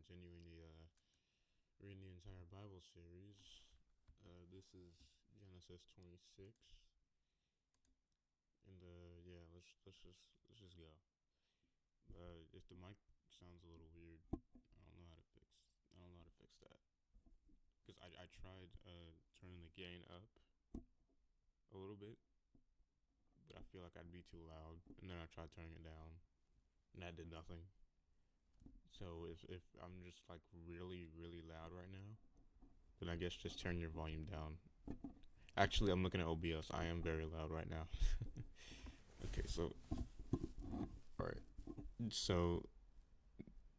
continuing the reading the entire Bible series. This is Genesis 26, and yeah, let's just go. If the mic sounds a little weird, I don't know how to fix. I don't know how to fix that because I tried turning the gain up a little bit, but I feel like I'd be too loud, and then I tried turning it down, and that did nothing. So if I'm just like really loud right now, then I guess just turn your volume down. Actually, I'm looking at OBS. I am very loud right now. Okay, so all right. So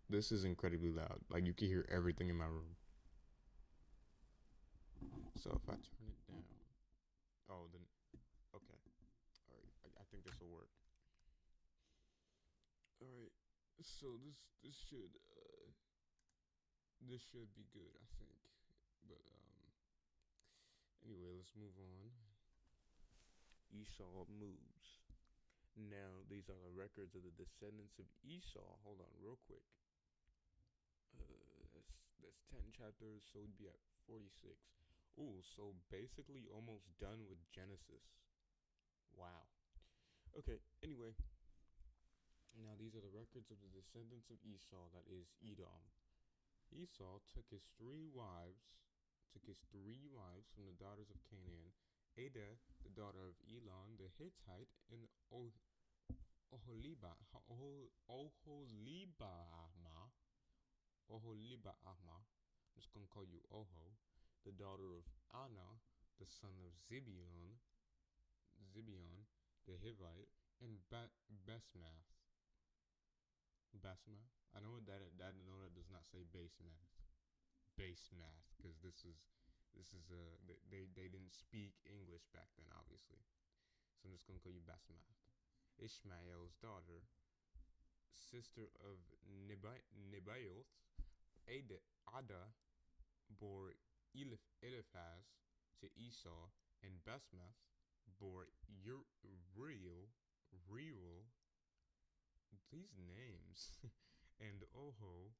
this is incredibly loud. Like you can hear everything in my room. So if I turn it down, oh then okay. All right. I think this will work. All right. So this should be good. I think. But anyway, let's move on. Esau moves. Now, these are the records of the descendants of Esau. Hold on, real quick. That's 10 chapters, so we'd be at 46. Ooh, so basically almost done with Genesis. Wow. Okay, anyway. Now, these are the records of the descendants of Esau, that is Edom. Esau took his 3 wives from the daughters of Canaan, Adah, the daughter of Elon the Hittite, and Oholibah, Oholibamah, Oholibamah, I'm just gonna call you Oho, the daughter of Anna, the son of Zibeon the Hivite, and Basmath. Basmath? I know that does not say base math. Base math, because they didn't speak English back then, obviously. So I'm just gonna call you Basmath. Ishmael's daughter, sister of Nebaioth, Ada bore Eliphaz to Esau, and Basmath bore Reuel, these names, and Oho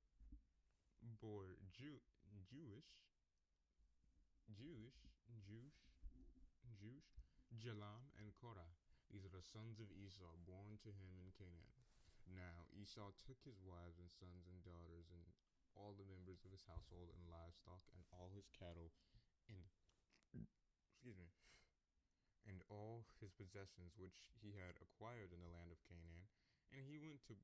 bore Jewish, Jewish, Jewish, Jalam, and Korah. These are the sons of Esau born to him in Canaan. Now Esau took his wives and sons and daughters and all the members of his household and livestock and all his cattle and excuse me and all his possessions which he had acquired in the land of Canaan, and he went to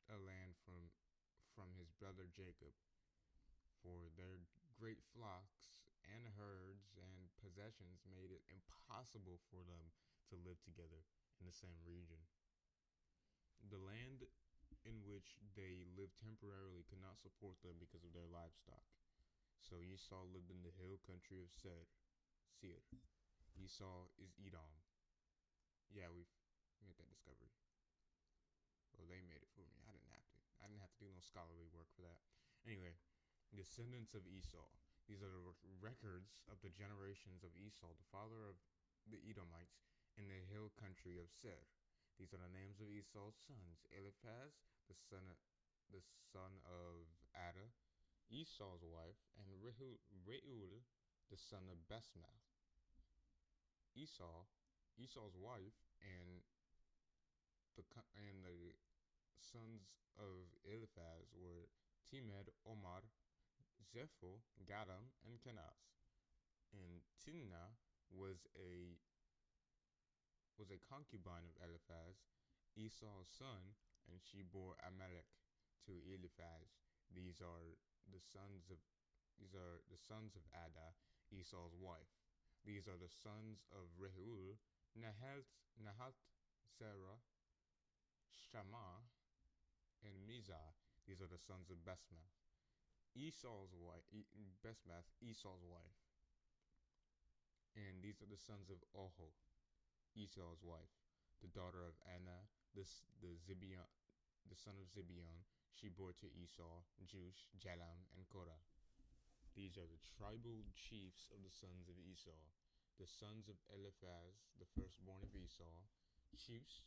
a land from his brother Jacob, for their great flocks and herds and possessions made it impossible for them to live together in the same region. The land in which they lived temporarily could not support them because of their livestock. So Esau lived in the hill country of Seir. Esau is Edom. Yeah, we've made that discovery. Well, they made it for me. I didn't have to. I didn't have to do no scholarly work for that. Anyway, descendants of Esau. These are the records of the generations of Esau, the father of the Edomites, in the hill country of Seir. These are the names of Esau's sons: Eliphaz, the son of Ada, Esau's wife, and Reuel, the son of Basmath. Esau's wife, and the sons of Eliphaz were Timed, Omar, Zepho, Garam, and Kenaz. And Timnah was a was a concubine of Eliphaz, Esau's son, and she bore Amalek to Eliphaz. These are the sons of Ada, Esau's wife. These are the sons of Reuel, Nahath, Sarah, Shammah, and Mizah. These are the sons of Basmath. Esau's wife, Basmath, Esau's wife. And these are the sons of Oho, Esau's wife, the daughter of Anna, the son of Zibeon. She bore to Esau, Jush, Jalam, and Korah. These are the tribal chiefs of the sons of Esau. The sons of Eliphaz, the firstborn of Esau, chiefs: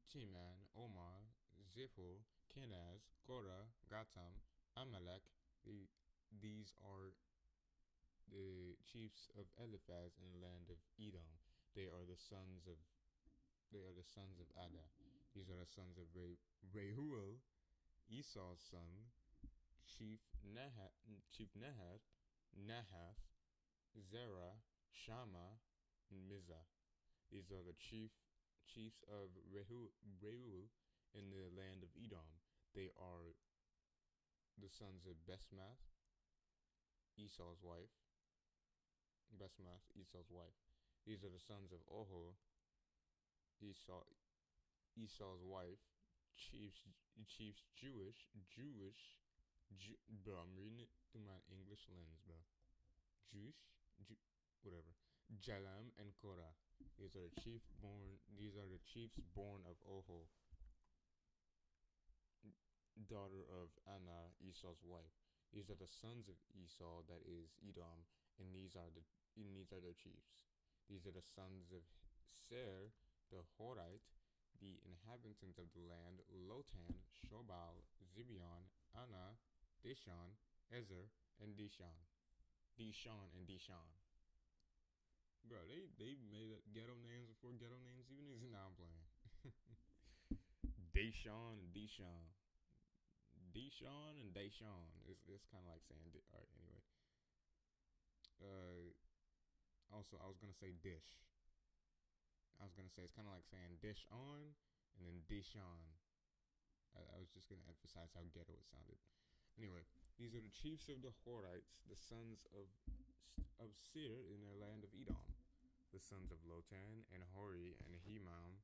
Timan, Omar, Zipho, Kenaz, Korah, Gatam, Amalek. These are the chiefs of Eliphaz in the land of Edom. They are the sons of they are the sons of Ada. These are the sons of Rehuel, Esau's son, Chief Nahath, Zerah, Shammah, and Mizah. These are the chiefs of Reuel in the land of Edom. They are the sons of Besmath, Esau's wife. Esau's wife. These are the sons of Ohol, Esau's wife. Chiefs bro. I'm reading it through my English lens, bro. Whatever. Jalam and Korah. These are the chiefs born of Ohol, daughter of Anna, Esau's wife. These are the sons of Esau, that is Edom, and these are the chiefs. These are the sons of Ser, the Horite, the inhabitants of the land: Lotan, Shobal, Zibeon, Anna, Dishon, Ezer, and Dishon. Bro, they made up ghetto names before ghetto names even existed. Now I'm playing. Dishon. Deshaun and Deshaun. It's kind of like saying. All right. Anyway. Also, I was gonna say dish. I was gonna say it's kind of like saying dish on and then Deshaun. I was just gonna emphasize how ghetto it sounded. Anyway, these are the chiefs of the Horites, the sons of Seir in their land of Edom, the sons of Lotan and Hori and Hemam,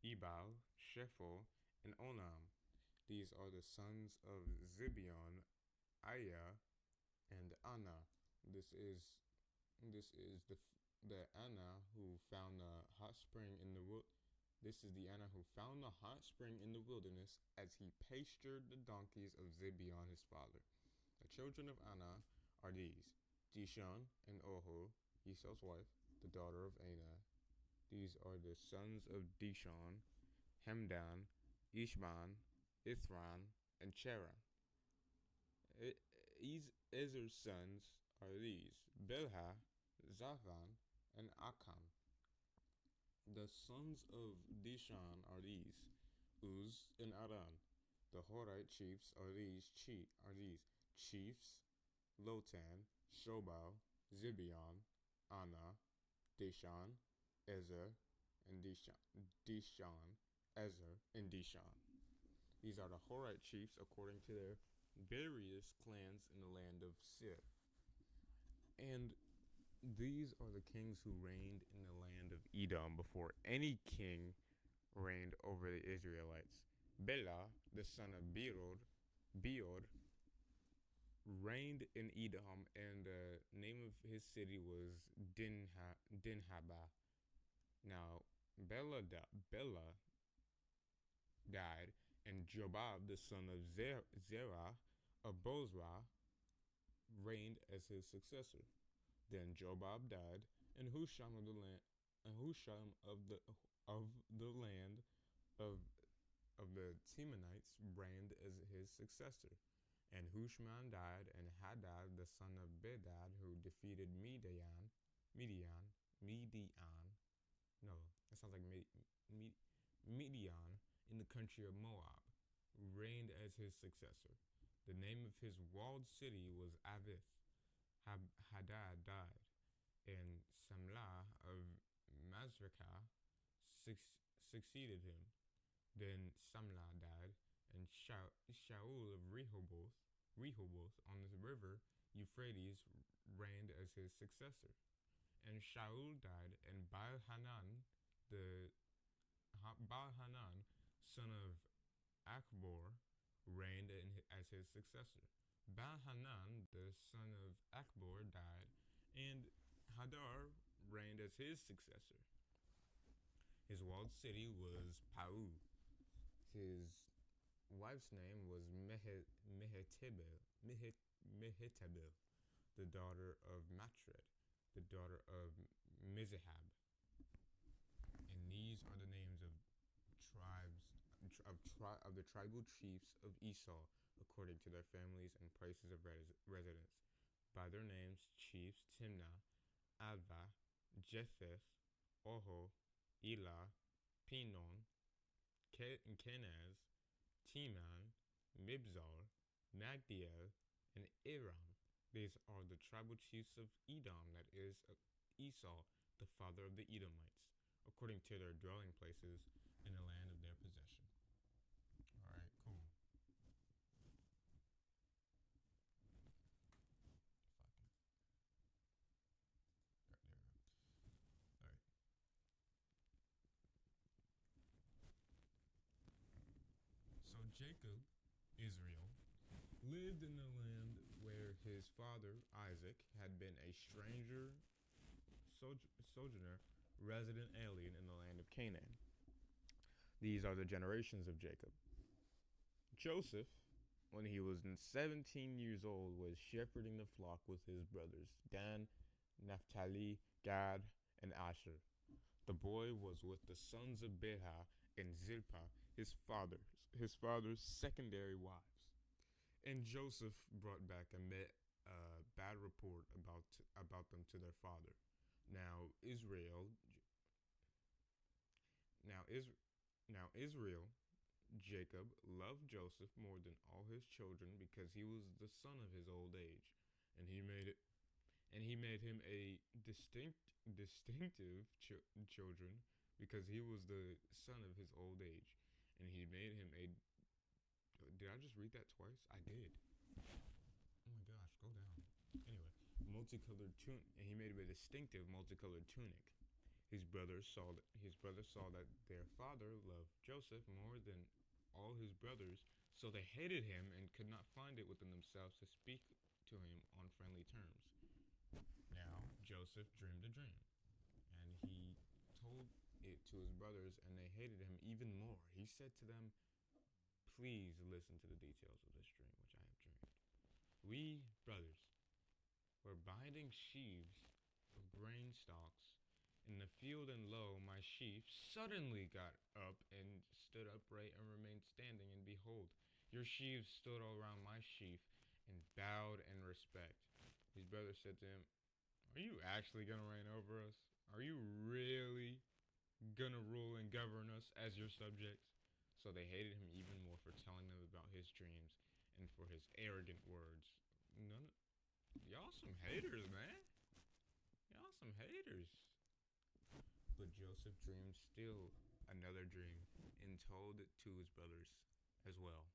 Ebal, Shephel, and Onam. These are the sons of Zibeon, Aya, and Anna. This is the Anna who found the hot spring in the This is the Anna who found the hot spring in the wilderness as he pastured the donkeys of Zibeon his father. The children of Anna are these: Dishon and Ohol, Esau's wife, the daughter of Anah. These are the sons of Dishon: Hemdan, Ishban, Ithran, and Cheran. Ezer's sons are these: Bilhah, Zaphan, and Akan. The sons of Dishon are these: Uz and Aran. The Horite chiefs are these chiefs: Lotan, Shobal, Zibeon, Anna, Dishon, Ezer, and Dishon. These are the Horite chiefs according to their various clans in the land of Seir. And these are the kings who reigned in the land of Edom before any king reigned over the Israelites. Bela, the son of Beor, reigned in Edom, and the name of his city was Dinhabah. Now, Bela died, and Jobab, the son of Zerah of Bozrah, reigned as his successor. Then Jobab died, and Husham of the land of the Temanites reigned as his successor. And Hushman died, and Hadad, the son of Bedad, who defeated Midian. No, that sounds like Midian in the country of Moab, reigned as his successor. The name of his walled city was Avith. Hadad died, and Samlah of Masrekah succeeded him. Then Samlah died, and Shaul of Rehoboth on the river Euphrates reigned as his successor. And Shaul died, and Baal-Hanan, son of Achbor, reigned as his successor. Baal-Hanan, the son of Achbor, died, and Hadar reigned as his successor. His walled city was Pau. His wife's name was Mehetabel, the daughter of Matred, the daughter of Mizahab. And these are the names of the tribal chiefs of Esau, according to their families and places of residence. By their names, chiefs Timnah, Alva, Jephthah, Oho, Elah, Pinon, Kenaz, Teman, Mibzar, Magdiel, and Aram. These are the tribal chiefs of Edom, that is, Esau, the father of the Edomites, according to their dwelling places in the land of their possession. Alright, cool. Fucking. There we go. Alright. So Jacob, Israel, lived in the land where his father, Isaac, had been a stranger, sojourner, resident alien in the land of Canaan. These are the generations of Jacob. Joseph, when he was 17 years old, was shepherding the flock with his brothers Dan, Naphtali, Gad, and Asher. The boy was with the sons of Bilhah and Zilpah, his father's secondary wives. And Joseph brought back a bad report about them to their father. Now Israel, now is now Israel, Jacob loved Joseph more than all his children because he was the son of his old age, and he made him a distinctive children because he was the son of his old age, and he made him a. Did I just read that twice? I did. Oh my gosh, go down. Anyway, multicolored tunic, and he made him a distinctive multicolored tunic. His brothers saw that their father loved Joseph more than all his brothers, so they hated him and could not find it within themselves to speak to him on friendly terms. Now Joseph dreamed a dream, and he told it to his brothers, and they hated him even more. He said to them, "Please listen to the details of this dream which I have dreamed. We, brothers, were binding sheaves of grain stalks in the field, and lo, my sheaf suddenly got up and stood upright and remained standing, and behold, your sheaves stood all around my sheaf and bowed in respect." His brothers said to him, "Are you actually going to reign over us? Are you really going to rule and govern us as your subjects?" So they hated him even more for telling them about his dreams and for his arrogant words. Y'all some haters, man. Y'all some haters. But Joseph dreamed still another dream and told it to his brothers as well.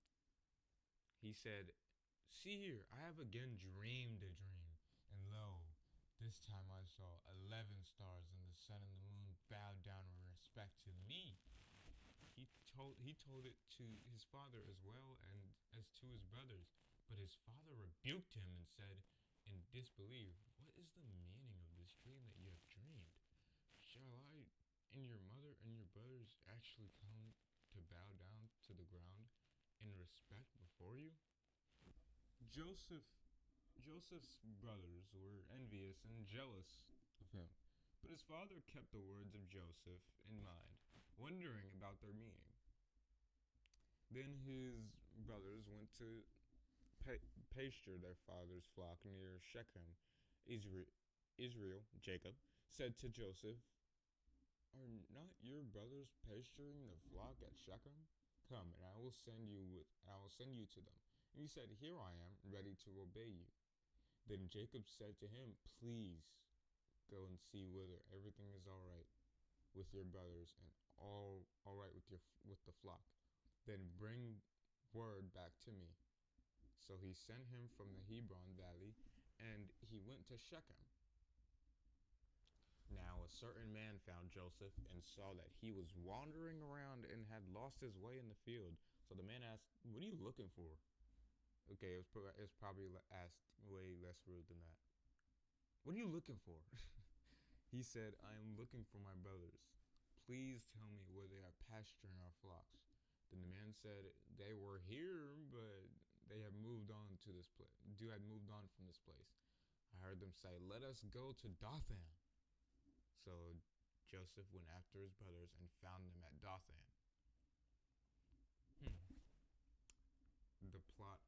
He said, "See here, I have again dreamed a dream, and lo, this time I saw 11 stars, and the sun and the moon bowed down in respect to me." He told it to his father as well and as to his brothers. But his father rebuked him and said in disbelief, "What is the meaning of this dream that you have dreamed? Shall I and your mother and your brothers actually come to bow down to the ground in respect before you?" Joseph's brothers were envious and jealous of him, but his father kept the words of Joseph in mind, wondering about their meaning. Then his brothers went to pasture their father's flock near Shechem. Israel, Jacob, said to Joseph, "Are not your brothers pasturing the flock at Shechem? Come, and I will send you to them." And he said, "Here I am, ready to obey you." Then Jacob said to him, "Please go and see whether everything is all right with your brothers and all right with the flock. Then bring word back to me." So he sent him from the Hebron valley, and he went to Shechem. Now a certain man found Joseph and saw that he was wandering around and had lost his way in the field. So the man asked, "What are you looking for?" Okay, it's probably asked way less rude than that. "What are you looking for?" He said, "I am looking for my brothers. Please tell me where they are pasturing our flocks." Then the man said, "They were here, but they have moved on to this place. Had moved on from this place. I heard them say, 'Let us go to Dothan.'" So Joseph went after his brothers and found them at Dothan. The plot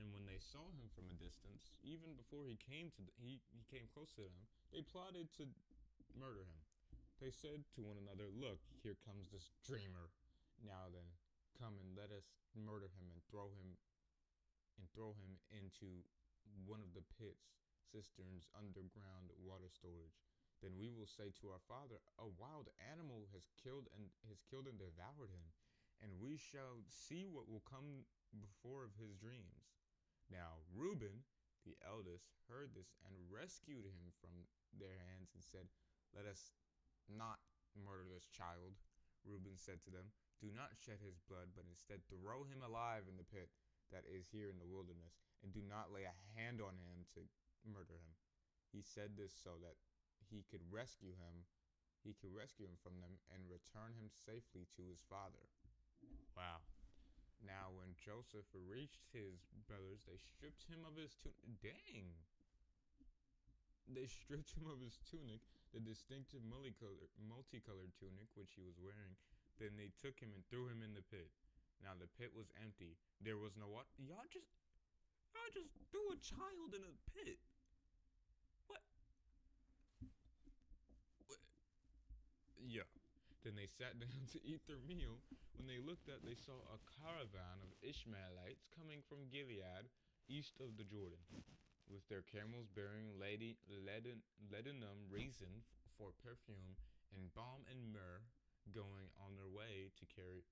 And when they saw him from a distance, even before he came close to them, they plotted to murder him. They said to one another, "Look, here comes this dreamer. Now then, come and let us murder him and throw him into one of the pits, cisterns, underground water storage. Then we will say to our father, a wild animal has killed and devoured him, and we shall see what will come before of his dreams." Now Reuben, the eldest, heard this and rescued him from their hands and said, "Let us not murder this child." Reuben said to them, "Do not shed his blood, but instead throw him alive in the pit that is here in the wilderness, and do not lay a hand on him to murder him." He said this so that he could rescue him, from them and return him safely to his father. Wow. Now when Joseph reached his brothers, they stripped him of his tunic. Dang. They stripped him of his tunic, the distinctive multicolored tunic which he was wearing. Then they took him and threw him in the pit. Now the pit was empty. There was no what? Y'all just threw a child in a pit. What? Yeah. Then they sat down to eat their meal. When they looked up, they saw a caravan of Ishmaelites coming from Gilead, east of the Jordan, with their camels bearing ladanum resin for perfume, and balm and myrrh, going on their way to carry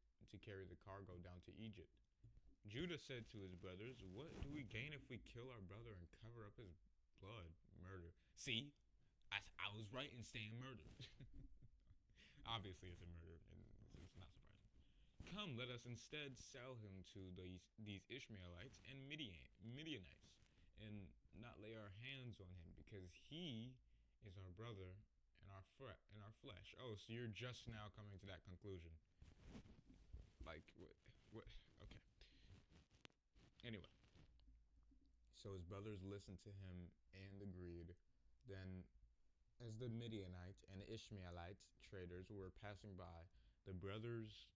the cargo down to Egypt. Judah said to his brothers, "What do we gain if we kill our brother and cover up his blood? Murder. See, I was right in saying murder." Obviously, it's a murder, and it's not surprising. "Come, let us instead sell him to these Ishmaelites and Midianites, and not lay our hands on him, because he is our brother and our flesh." Oh, so you're just now coming to that conclusion? Like what? What? Okay. Anyway, so his brothers listened to him and agreed. Then, as the Midianites and Ishmaelites traders were passing by, the brothers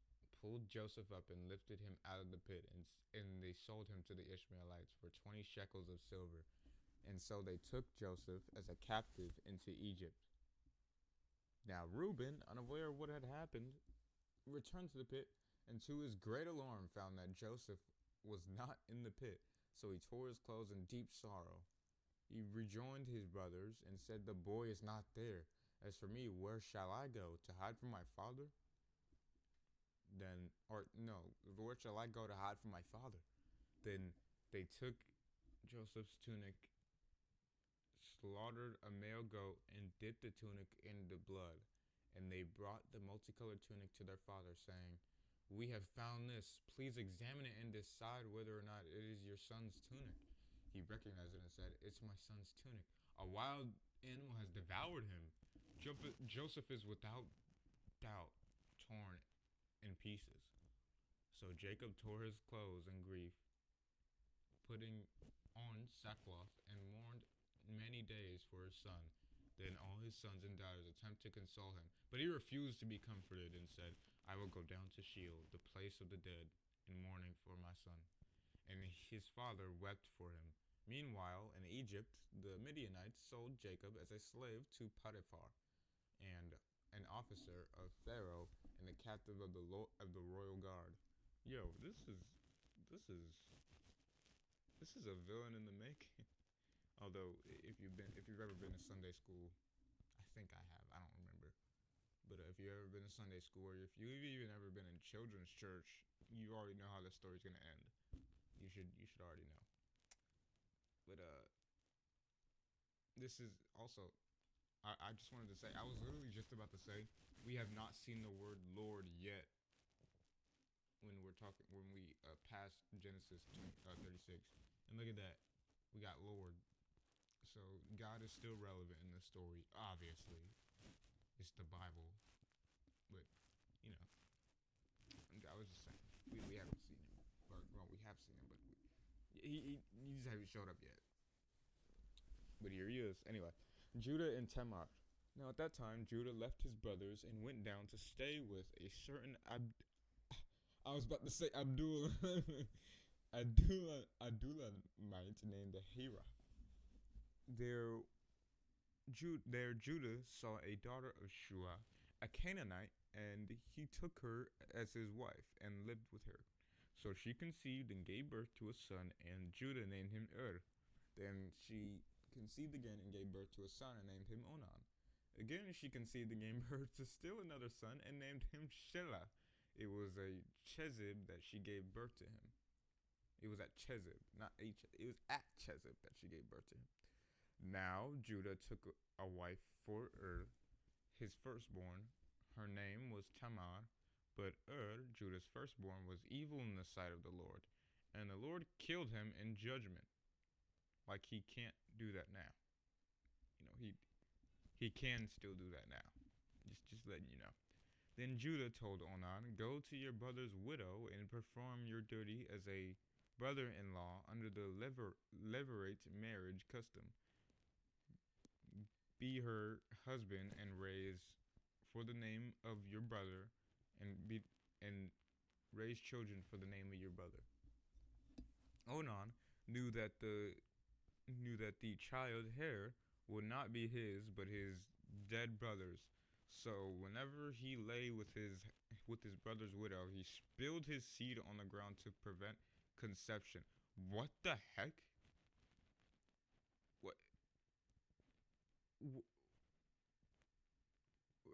pulled Joseph up and lifted him out of the pit, and they sold him to the Ishmaelites for 20 shekels of silver. And so they took Joseph as a captive into Egypt. Now Reuben, unaware of what had happened, returned to the pit, and to his great alarm found that Joseph was not in the pit. So he tore his clothes in deep sorrow. He rejoined his brothers and said, "The boy is not there. As for me, where shall I go? To hide from my father? Where shall I go to hide from my father?" Then they took Joseph's tunic, slaughtered a male goat, and dipped the tunic in the blood. And they brought the multicolored tunic to their father, saying, "We have found this. Please examine it and decide whether or not it is your son's tunic." He recognized it and said, "It's my son's tunic. A wild animal has devoured him." Joseph is without doubt torn in pieces. So Jacob tore his clothes in grief, putting on sackcloth, and mourned many days for his son. Then all his sons and daughters attempted to console him, but he refused to be comforted and said, "I will go down to Sheol, the place of the dead, in mourning for my son." And his father wept for him. Meanwhile, in Egypt, the Midianites sold Jacob as a slave to Potiphar, and an officer of Pharaoh, and a captive of the royal guard. Yo, this is a villain in the making. Although, if you've ever been to Sunday school, I think I have. I don't remember. But if you've ever been to Sunday school, or if you've even ever been in children's church, you already know how the story's gonna end. You should already know. But this is also. I just wanted to say, I was literally just about to say, we have not seen the word Lord yet. When we pass Genesis 36, and look at that, we got Lord. So God is still relevant in this story. Obviously, it's the Bible, but I was just saying, we haven't seen him, we have seen him, but he just hasn't showed up yet. But here he is. Anyway, Judah and Tamar. Now at that time, Judah left his brothers and went down to stay with a certain I was about to say Abdul. Adulamite named Hira. There, Judah saw a daughter of Shua, a Canaanite, and he took her as his wife and lived with her. So she conceived and gave birth to a son, and Judah named him Then she conceived again and gave birth to a son and named him Onan. Again she conceived and gave birth to still another son and named him Shelah. It was a Chezib that she gave birth to him. It was at Chezib, not H. It was at Chezib that she gave birth to him. Now Judah took a wife for his firstborn. Her name was Tamar, but Judah's firstborn, was evil in the sight of the Lord, and the Lord killed him in judgment. Like he can't do that now. He can still do that now. Just letting you know. Then Judah told Onan, "Go to your brother's widow and perform your duty as a brother-in-law under the levirate marriage custom. Be her husband and raise for the name of your brother, and raise children for the name of your brother." Onan knew that the child hair would not be his, but his dead brother's. So whenever he lay with his brother's widow, he spilled his seed on the ground to prevent conception. What the heck? What?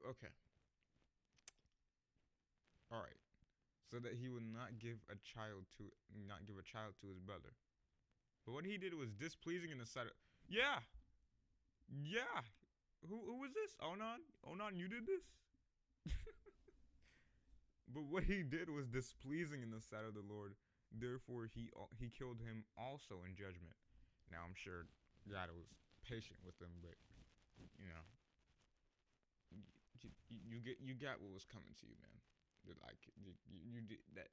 Okay. All right. So that he would not give a child to his brother. But what he did was displeasing in the sight of. Yeah. Yeah. Who was this? Onan? Onan, you did this? But what he did was displeasing in the sight of the Lord. Therefore, he killed him also in judgment. Now, I'm sure God was patient with him, but you know, you got what was coming to you, man. Like you did that.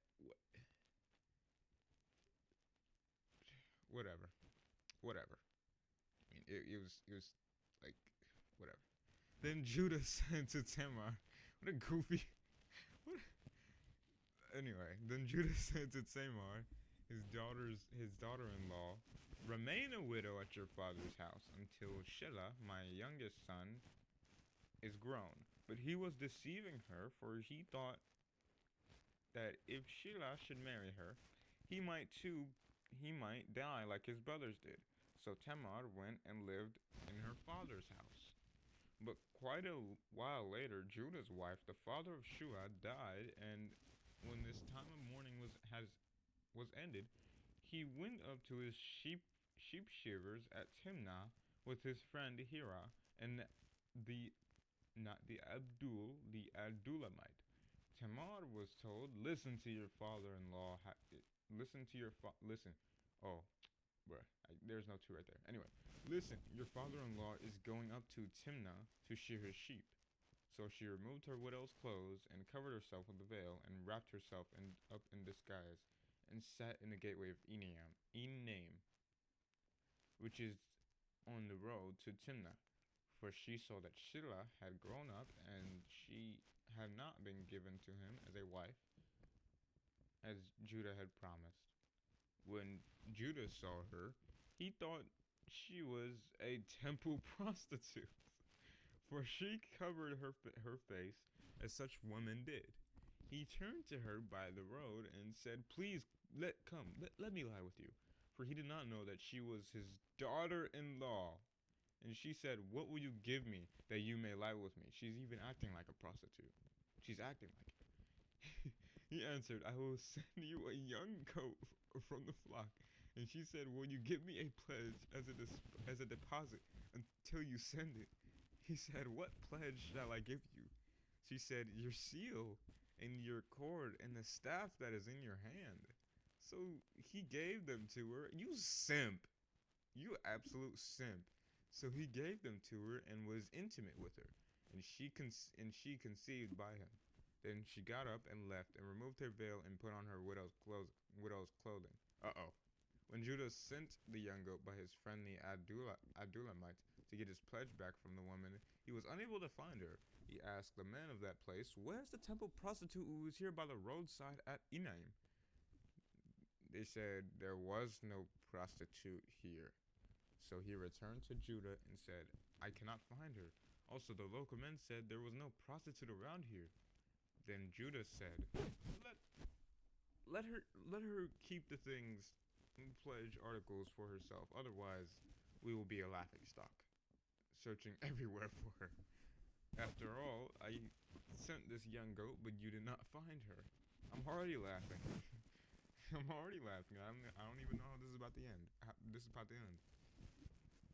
Whatever. I mean, it was like whatever. Then Judah said to Tamar, "What a goofy." What? Anyway, then Judah said to Tamar, his daughter-in-law, "Remain a widow at your father's house until Shelah, my youngest son, is grown." But he was deceiving her, for he thought that if Shelah should marry her, he might die like his brothers did. So Tamar went and lived in her father's house. But quite a while later, Judah's wife, the father of Shua, died, and when this time of mourning was ended, he went up to his sheep shearers at Timnah with his friend Hira and the the Adulamite. Tamar was told, "Listen to your father-in-law. Listen. Oh, bruh, there's no two right there. Anyway, listen. Your father-in-law is going up to Timnah to shear his sheep." So she removed her widow's clothes and covered herself with a veil and wrapped herself up in disguise and sat in the gateway of Enaim, which is on the road to Timnah. For she saw that Shelah had grown up and she had not been given to him as a wife, as Judah had promised. When Judah saw her, he thought she was a temple prostitute, for she covered her face as such women did. He turned to her by the road and said, "Please, let me lie with you," for he did not know that she was his daughter-in-law. And she said, "What will you give me that you may lie with me?" She's even acting like a prostitute. She's acting like it. He answered, "I will send you a young goat from the flock." And she said, "Will you give me a pledge as a deposit until you send it?" He said, "What pledge shall I give you?" She said, "Your seal and your cord and the staff that is in your hand." So he gave them to her. You simp. You absolute simp. So he gave them to her and was intimate with her, and she conceived by him. Then she got up and left, and removed her veil and put on her widow's clothing. When Judah sent the young goat by his friend the Adulamite to get his pledge back from the woman, he was unable to find her. He asked the men of that place, "Where's the temple prostitute who was here by the roadside at Enaim?" They said there was no prostitute here. So he returned to Judah and said, I cannot find her. Also, the local men said there was no prostitute around here. Then Judah said, Let let her keep the things pledge articles for herself. Otherwise, we will be a laughing stock, searching everywhere for her. After all, I sent this young goat, but you did not find her. I'm already laughing. I'm already laughing. I don't even know how this is about to end. This is about to end.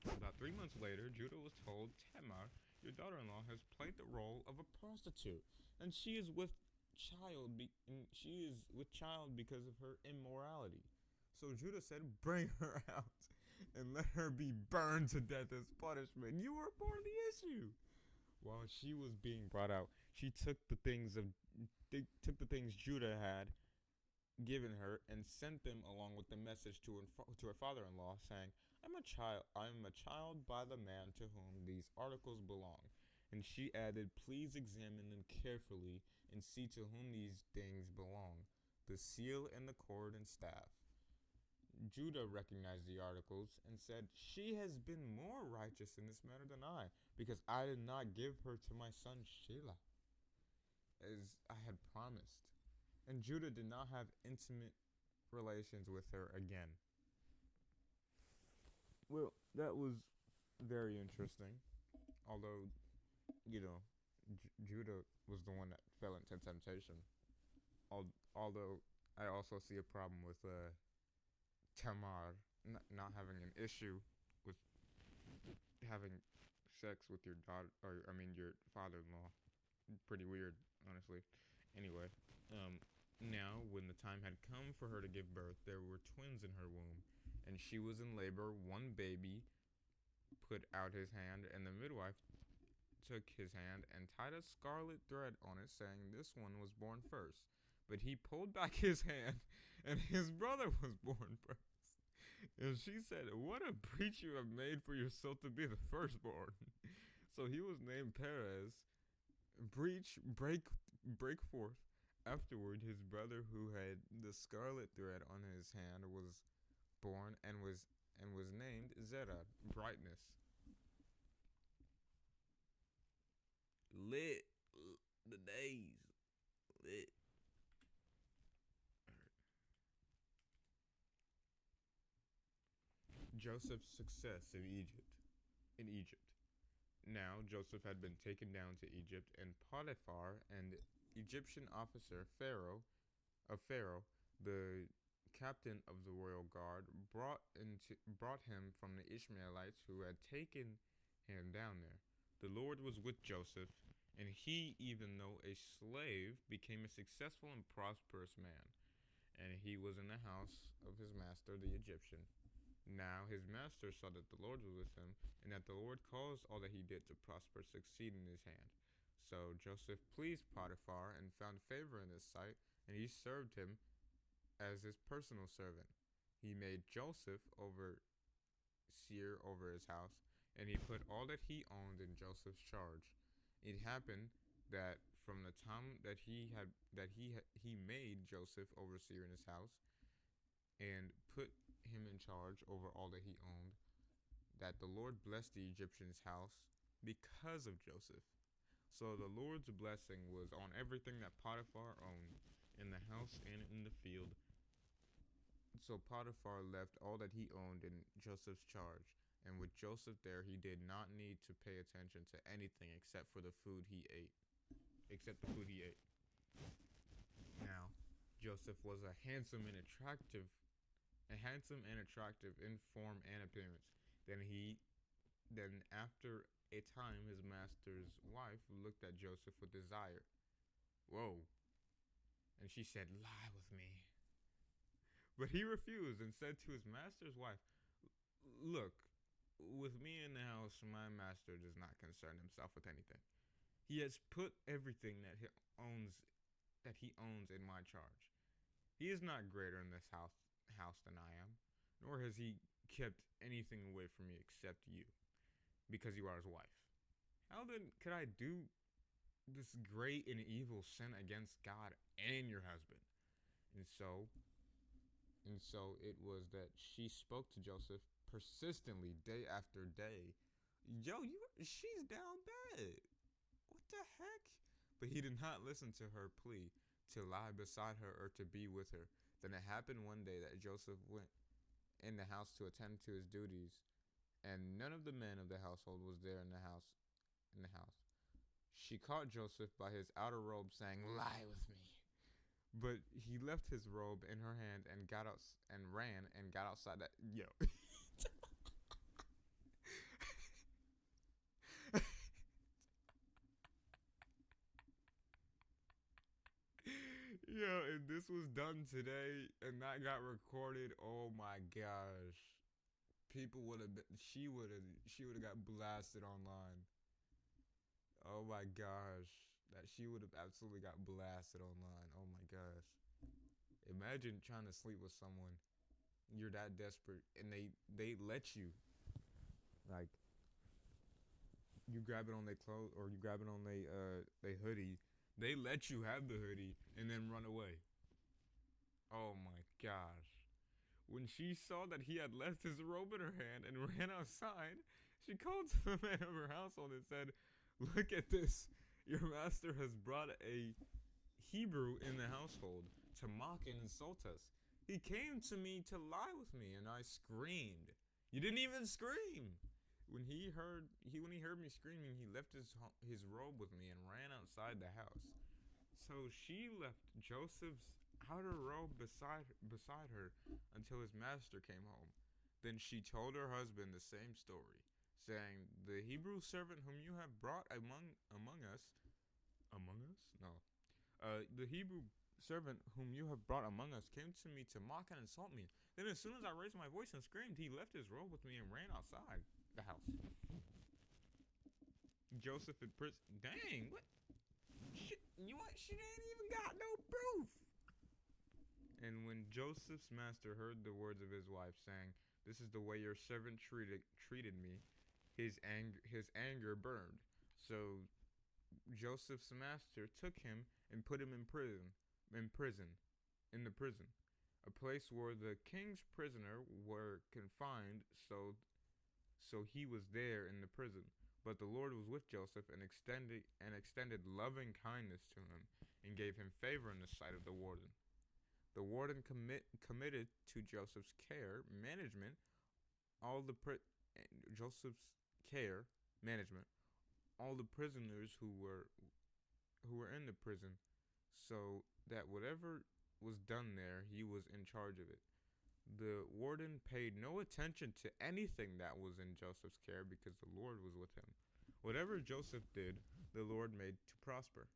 About 3 months later, Judah was told, Tamar, your daughter-in-law, has played the role of a prostitute, and she is with child because of her immorality. So Judah said, bring her out and let her be burned to death as punishment. You were part of the issue. While she was being brought out, she took the things Judah had given her and sent them along with the message to her father-in-law, saying, I am a child by the man to whom these articles belong. And she added, please examine them carefully and see to whom these things belong, the seal and the cord and staff. Judah recognized the articles and said, she has been more righteous in this matter than I, because I did not give her to my son Shelah, as I had promised. And Judah did not have intimate relations with her again. Well, that was very interesting. Although, Judah was the one that fell into temptation. Although I also see a problem with Tamar not having an issue with having sex with your daughter, your father-in-law. Pretty weird, honestly. Anyway, now when the time had come for her to give birth, there were twins in her womb, and she was in labor. One baby put out his hand, and the midwife took his hand and tied a scarlet thread on it, saying, this one was born first. But he pulled back his hand, and his brother was born first. And she said, what a breach you have made for yourself to be the firstborn. So he was named Perez. Break forth. Afterward, his brother, who had the scarlet thread on his hand, was born and was named Zerah, brightness. Lit. The days. Lit. Joseph's success in Egypt. Now Joseph had been taken down to Egypt, and Potiphar, an Egyptian officer, Pharaoh, the captain of the royal guard, brought him from the Ishmaelites who had taken him down there. The Lord was with Joseph, and he, even though a slave, became a successful and prosperous man, and he was in the house of his master, the Egyptian. Now his master saw that the Lord was with him, and that the Lord caused all that he did to prosper, succeed in his hand. So Joseph pleased Potiphar and found favor in his sight, and he served him as his personal servant. He made Joseph overseer over his house, and he put all that he owned in Joseph's charge. It happened that from the time that he made Joseph overseer in his house, and put him in charge over all that he owned, that the Lord blessed the Egyptian's house because of Joseph. So the Lord's blessing was on everything that Potiphar owned, in the house and in the field. So Potiphar left all that he owned in Joseph's charge, and with Joseph there, he did not need to pay attention to anything except the food he ate. Now, Joseph was a handsome and attractive in form and appearance. Then after a time, his master's wife looked at Joseph with desire. Whoa. And she said, lie with me. But he refused and said to his master's wife, look, with me in the house, my master does not concern himself with anything. He has put everything that he owns in my charge. He is not greater in this house than I am, nor has he kept anything away from me except you, because you are his wife. How then could I do this great and evil sin against God and your husband? And so And so it was that she spoke to Joseph persistently day after day. Yo, she's down bad. What the heck? But he did not listen to her plea to lie beside her or to be with her. Then it happened one day that Joseph went in the house to attend to his duties, and none of the men of the household was there in the house. She caught Joseph by his outer robe, saying, "Lie with me." But he left his robe in her hand and got out and ran and got outside. That yo, yo, if this was done today and that got recorded, oh my gosh, people would have been. She would have got blasted online. Oh my gosh, that she would have absolutely got blasted online. Oh my gosh. Imagine trying to sleep with someone. You're that desperate, and they let you, like, you grab it on their clothes or you grab it on they hoodie. They let you have the hoodie and then run away. Oh my gosh. When she saw that he had left his robe in her hand and ran outside, she called to the man of her household and said, "Look at this. Your master has brought a Hebrew in the household to mock and insult us. He came to me to lie with me, and I screamed." You didn't even scream. When he heard me screaming, he left his robe with me and ran outside the house. So she left Joseph's outer robe beside her until his master came home. Then she told her husband the same story, saying, "The Hebrew servant whom you have brought among us, among us? No. The Hebrew servant whom you have brought among us came to me to mock and insult me. Then as soon as I raised my voice and screamed, he left his robe with me and ran outside the house." Joseph in prison. Dang, what? She ain't even got no proof. And when Joseph's master heard the words of his wife, saying, "This is the way your servant treated me," his anger burned. So Joseph's master took him and put him in prison, in the prison, a place where the king's prisoner were confined. So he was there in the prison. But the Lord was with Joseph and extended loving kindness to him and gave him favor in the sight of the warden. The warden committed to Joseph's care management all the Joseph's care management all the prisoners who were in the prison, so that whatever was done there, he was in charge of it. The warden paid no attention to anything that was in Joseph's care because the Lord was with him. Whatever Joseph did, the Lord made to prosper.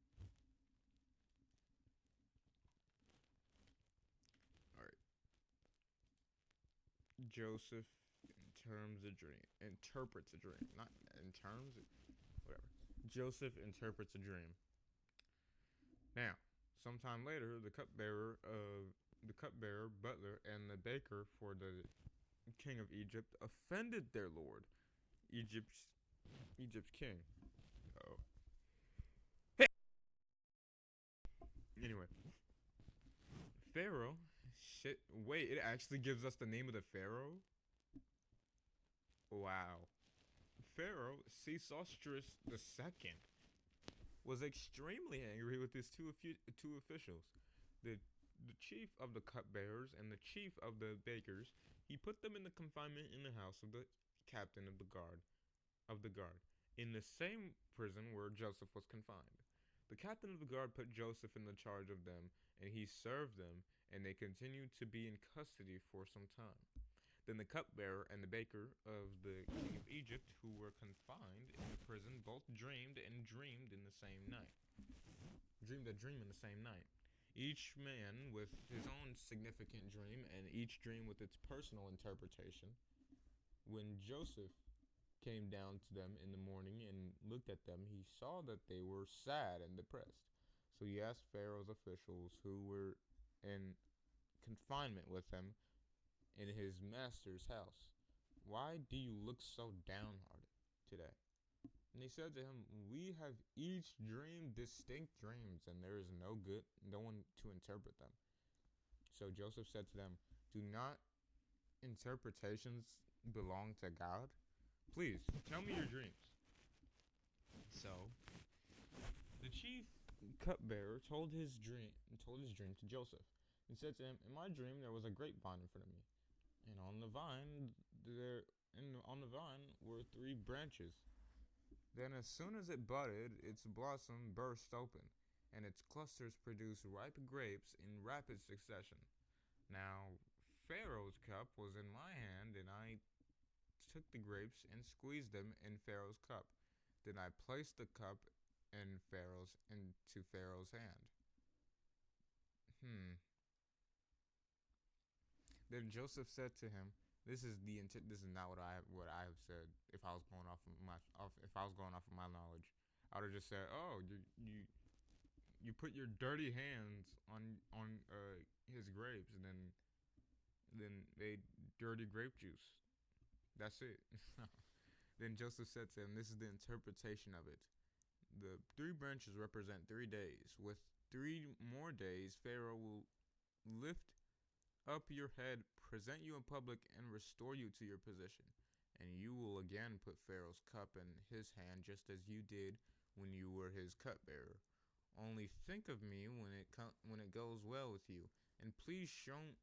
All right. Joseph interprets a dream, not in terms, whatever. Joseph interprets a dream. Now, sometime later, the cupbearer, butler, and the baker for the king of Egypt offended their lord, Egypt's king. Oh. Anyway, Pharaoh. Shit. Wait, it actually gives us the name of the Pharaoh. Wow. Pharaoh Sesostris II was extremely angry with his two officials, the the chief of the cupbearers and the chief of the bakers. He put them in the confinement in the house of the captain of the guard, in the same prison where Joseph was confined. The captain of the guard put Joseph in the charge of them, and he served them, and they continued to be in custody for some time. Then the cupbearer and the baker of the king of Egypt, who were confined in the prison, both dreamed and dreamed in the same night. Dreamed a dream in the same night. Each man with his own significant dream, and each dream with its personal interpretation. When Joseph came down to them in the morning and looked at them, he saw that they were sad and depressed. So he asked Pharaoh's officials who were in confinement with him in his master's house, "Why do you look so downhearted today?" And they said to him, "We have each dreamed distinct dreams, and there is no one to interpret them." So Joseph said to them, Do not interpretations belong to God? Please, tell me your dreams. So, the chief cupbearer told his dream to Joseph. He said to him, "In my dream there was a grapevine in front of me, and on the vine were three branches. Then as soon as it budded, its blossom burst open, and its clusters produced ripe grapes in rapid succession. Now Pharaoh's cup was in my hand, and I took the grapes and squeezed them in Pharaoh's cup. Then I placed the cup into Pharaoh's hand." Hmm. Then Joseph said to him, This is not what I have said. If I was going off of my knowledge, I would have just said, "Oh, you put your dirty hands on his grapes, and then they dirty grape juice. That's it." Then Joseph said to him, "This is the interpretation of it. The three branches represent 3 days. With 3 more days, Pharaoh will lift up your head, present you in public, and restore you to your position. And you will again put Pharaoh's cup in his hand, just as you did when you were his cupbearer. Only think of me when it goes well with you, and please show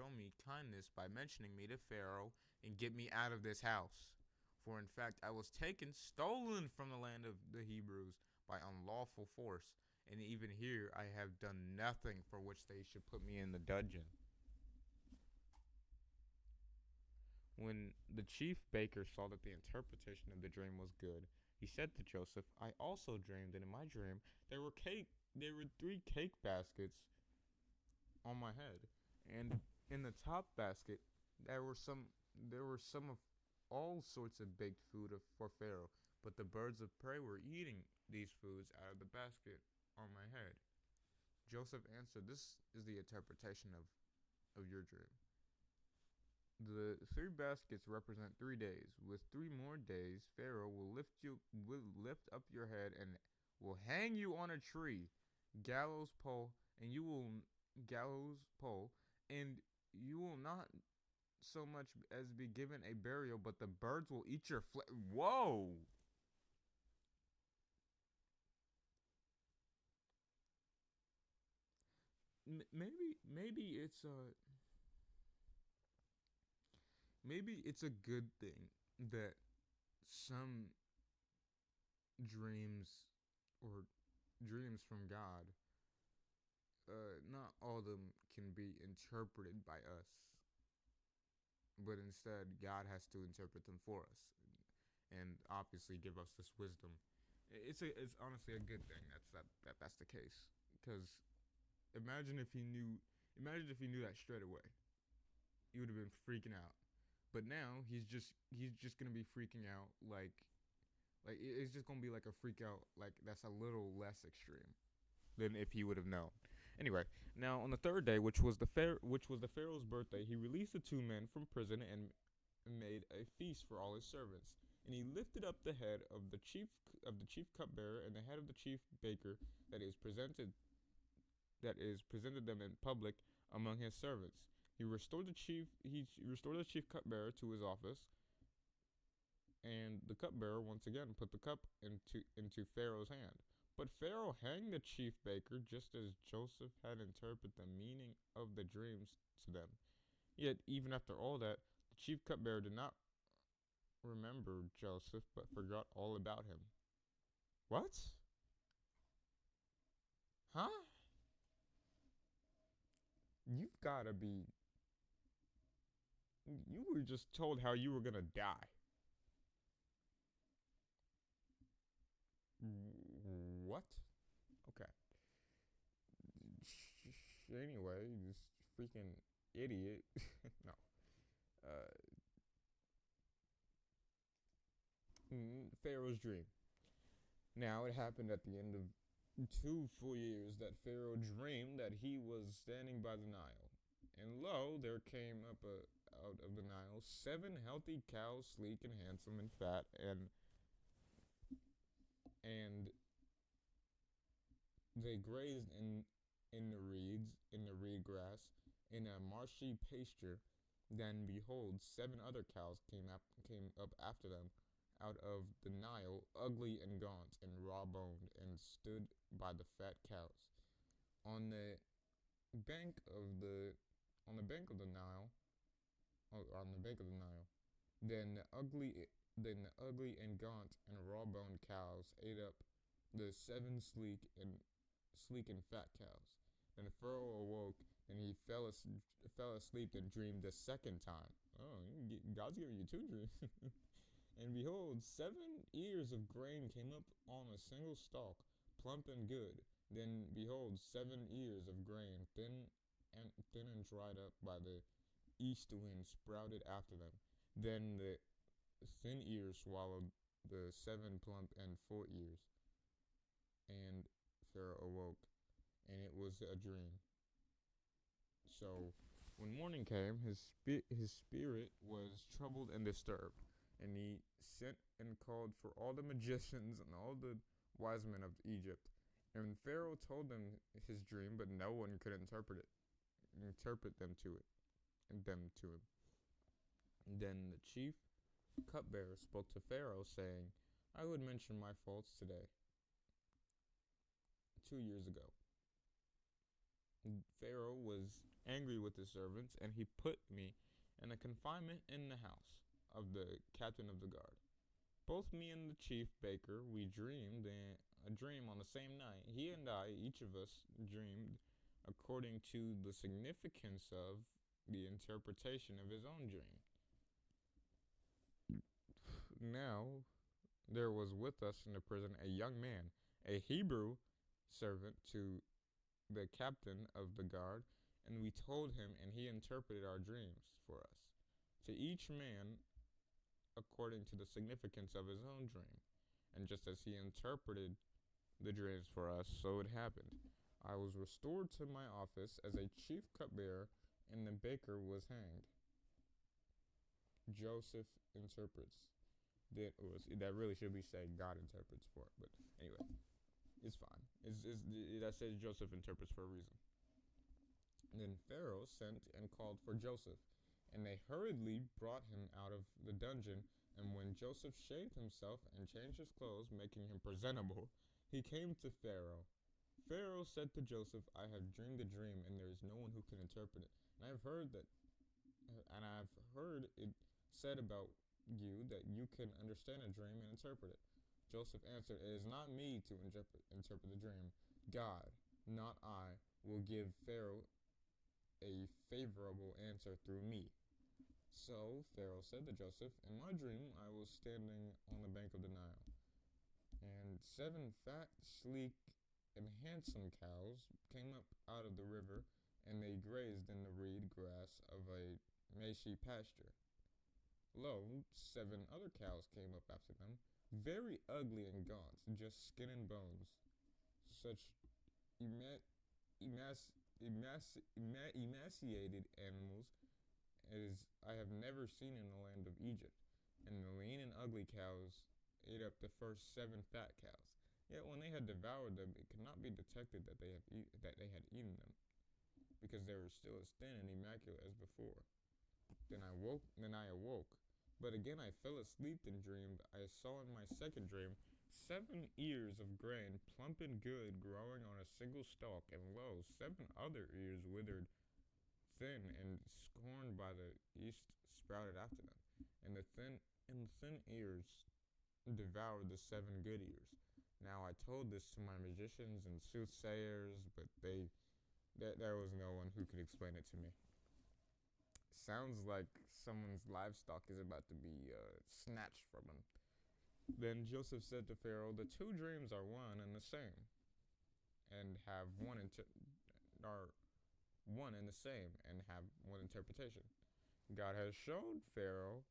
me kindness by mentioning me to Pharaoh and get me out of this house. For in fact, I was stolen from the land of the Hebrews by unlawful force, and even here I have done nothing for which they should put me in the dungeon." When the chief baker saw that the interpretation of the dream was good, he said to Joseph, "I also dreamed, and in my dream there were 3 cake baskets on my head, and in the top basket there were some of all sorts of baked food for Pharaoh, but the birds of prey were eating these foods out of the basket on my head." Joseph answered, "This is the interpretation of your dream. The 3 baskets represent 3 days. With 3 more days, Pharaoh will lift up your head and will hang you on a tree, gallows pole, and you will not so much as be given a burial, but the birds will eat your flesh." Whoa! Maybe it's a good thing that some dreams or dreams from God, not all of them can be interpreted by us, but instead God has to interpret them for us, and obviously give us this wisdom. It's honestly a good thing that's the case, because imagine if he knew that straight away, he would have been freaking out. But now he's just gonna be freaking out like it's just gonna be like a freak out like that's a little less extreme than if he would have known. Anyway, now on the third day, which was the Pharaoh's birthday, he released the 2 men from prison and made a feast for all his servants. And he lifted up the head of the chief cupbearer and the head of the chief baker that is presented them in public among his servants. He restored the chief cupbearer to his office, and the cupbearer once again put the cup into Pharaoh's hand. But Pharaoh hanged the chief baker, just as Joseph had interpreted the meaning of the dreams to them. Yet even after all that, the chief cupbearer did not remember Joseph, but forgot all about him. What? Huh? You've gotta be. You were just told how you were gonna die. What? Okay. Anyway, this freaking idiot. No. Uh, Pharaoh's dream. Now it happened at the end of 2 full years that Pharaoh dreamed that he was standing by the Nile, and lo, there came up out of the Nile 7 healthy cows, sleek and handsome and fat, and they grazed in the reed grass, in a marshy pasture. Then behold, 7 other cows came up after them, out of the Nile, ugly and gaunt and raw-boned, and stood by the fat cows. On the bank of the on the bank of the Nile, on the bank of the Nile. Then the ugly and gaunt and raw-boned cows ate up the 7 sleek and fat cows. Then Pharaoh awoke, and he fell asleep and dreamed a second time. Oh, God's giving you 2 dreams. And behold, 7 ears of grain came up on a single stalk, plump and good. Then behold, 7 ears of grain, thin and dried up by the east wind, sprouted after them. Then the thin ears swallowed the 7 plump and full ears. And Pharaoh awoke, and it was a dream. So when morning came, his spirit was troubled and disturbed, and he sent and called for all the magicians and all the wise men of Egypt. And Pharaoh told them his dream, but no one could interpret them to him. Then the chief cupbearer spoke to Pharaoh, saying, I would mention my faults today, 2 years ago. Pharaoh was angry with his servants, and he put me in a confinement in the house of the captain of the guard. Both me and the chief baker, we dreamed a dream on the same night. He and I, each of us, dreamed according to the significance of the interpretation of his own dream. Now there was with us in the prison a young man, a Hebrew servant to the captain of the guard, and we told him, and he interpreted our dreams for us, to each man according to the significance of his own dream. And just as he interpreted the dreams for us, so it happened. I was restored to my office as a chief cupbearer, and the baker was hanged. Joseph interprets. That really should be saying God interprets for it, but anyway, it's fine. That says Joseph interprets for a reason. And then Pharaoh sent and called for Joseph, and they hurriedly brought him out of the dungeon. And when Joseph shaved himself and changed his clothes, making him presentable, he came to Pharaoh. Pharaoh said to Joseph, I have dreamed a dream, and there is no one who can interpret it. And I've heard it said about you that you can understand a dream and interpret it. Joseph answered, It is not me to interpret the dream. God, not I, will give Pharaoh a favorable answer through me. So Pharaoh said to Joseph, In my dream I was standing on the bank of the Nile, and 7 fat, sleek, and handsome cows came up out of the river, and they grazed in the reed grass of a marshy pasture. Lo, 7 other cows came up after them, very ugly and gaunt, just skin and bones, such emaciated animals as I have never seen in the land of Egypt. And the lean and ugly cows ate up the first 7 fat cows. Yet when they had devoured them, it could not be detected that they had eaten them, because they were still as thin and immaculate as before. Then I awoke, but again I fell asleep and dreamed. I saw in my second dream 7 ears of grain, plump and good, growing on a single stalk, and lo, 7 other ears withered, thin and scorned by the east, sprouted after them. And the thin ears devoured the 7 good ears. Now I told this to my magicians and soothsayers, but there was no one who could explain it to me. Sounds like someone's livestock is about to be snatched from him. Then Joseph said to Pharaoh, The 2 dreams are one and the same, and have one and the same, and have one interpretation. God has shown Pharaoh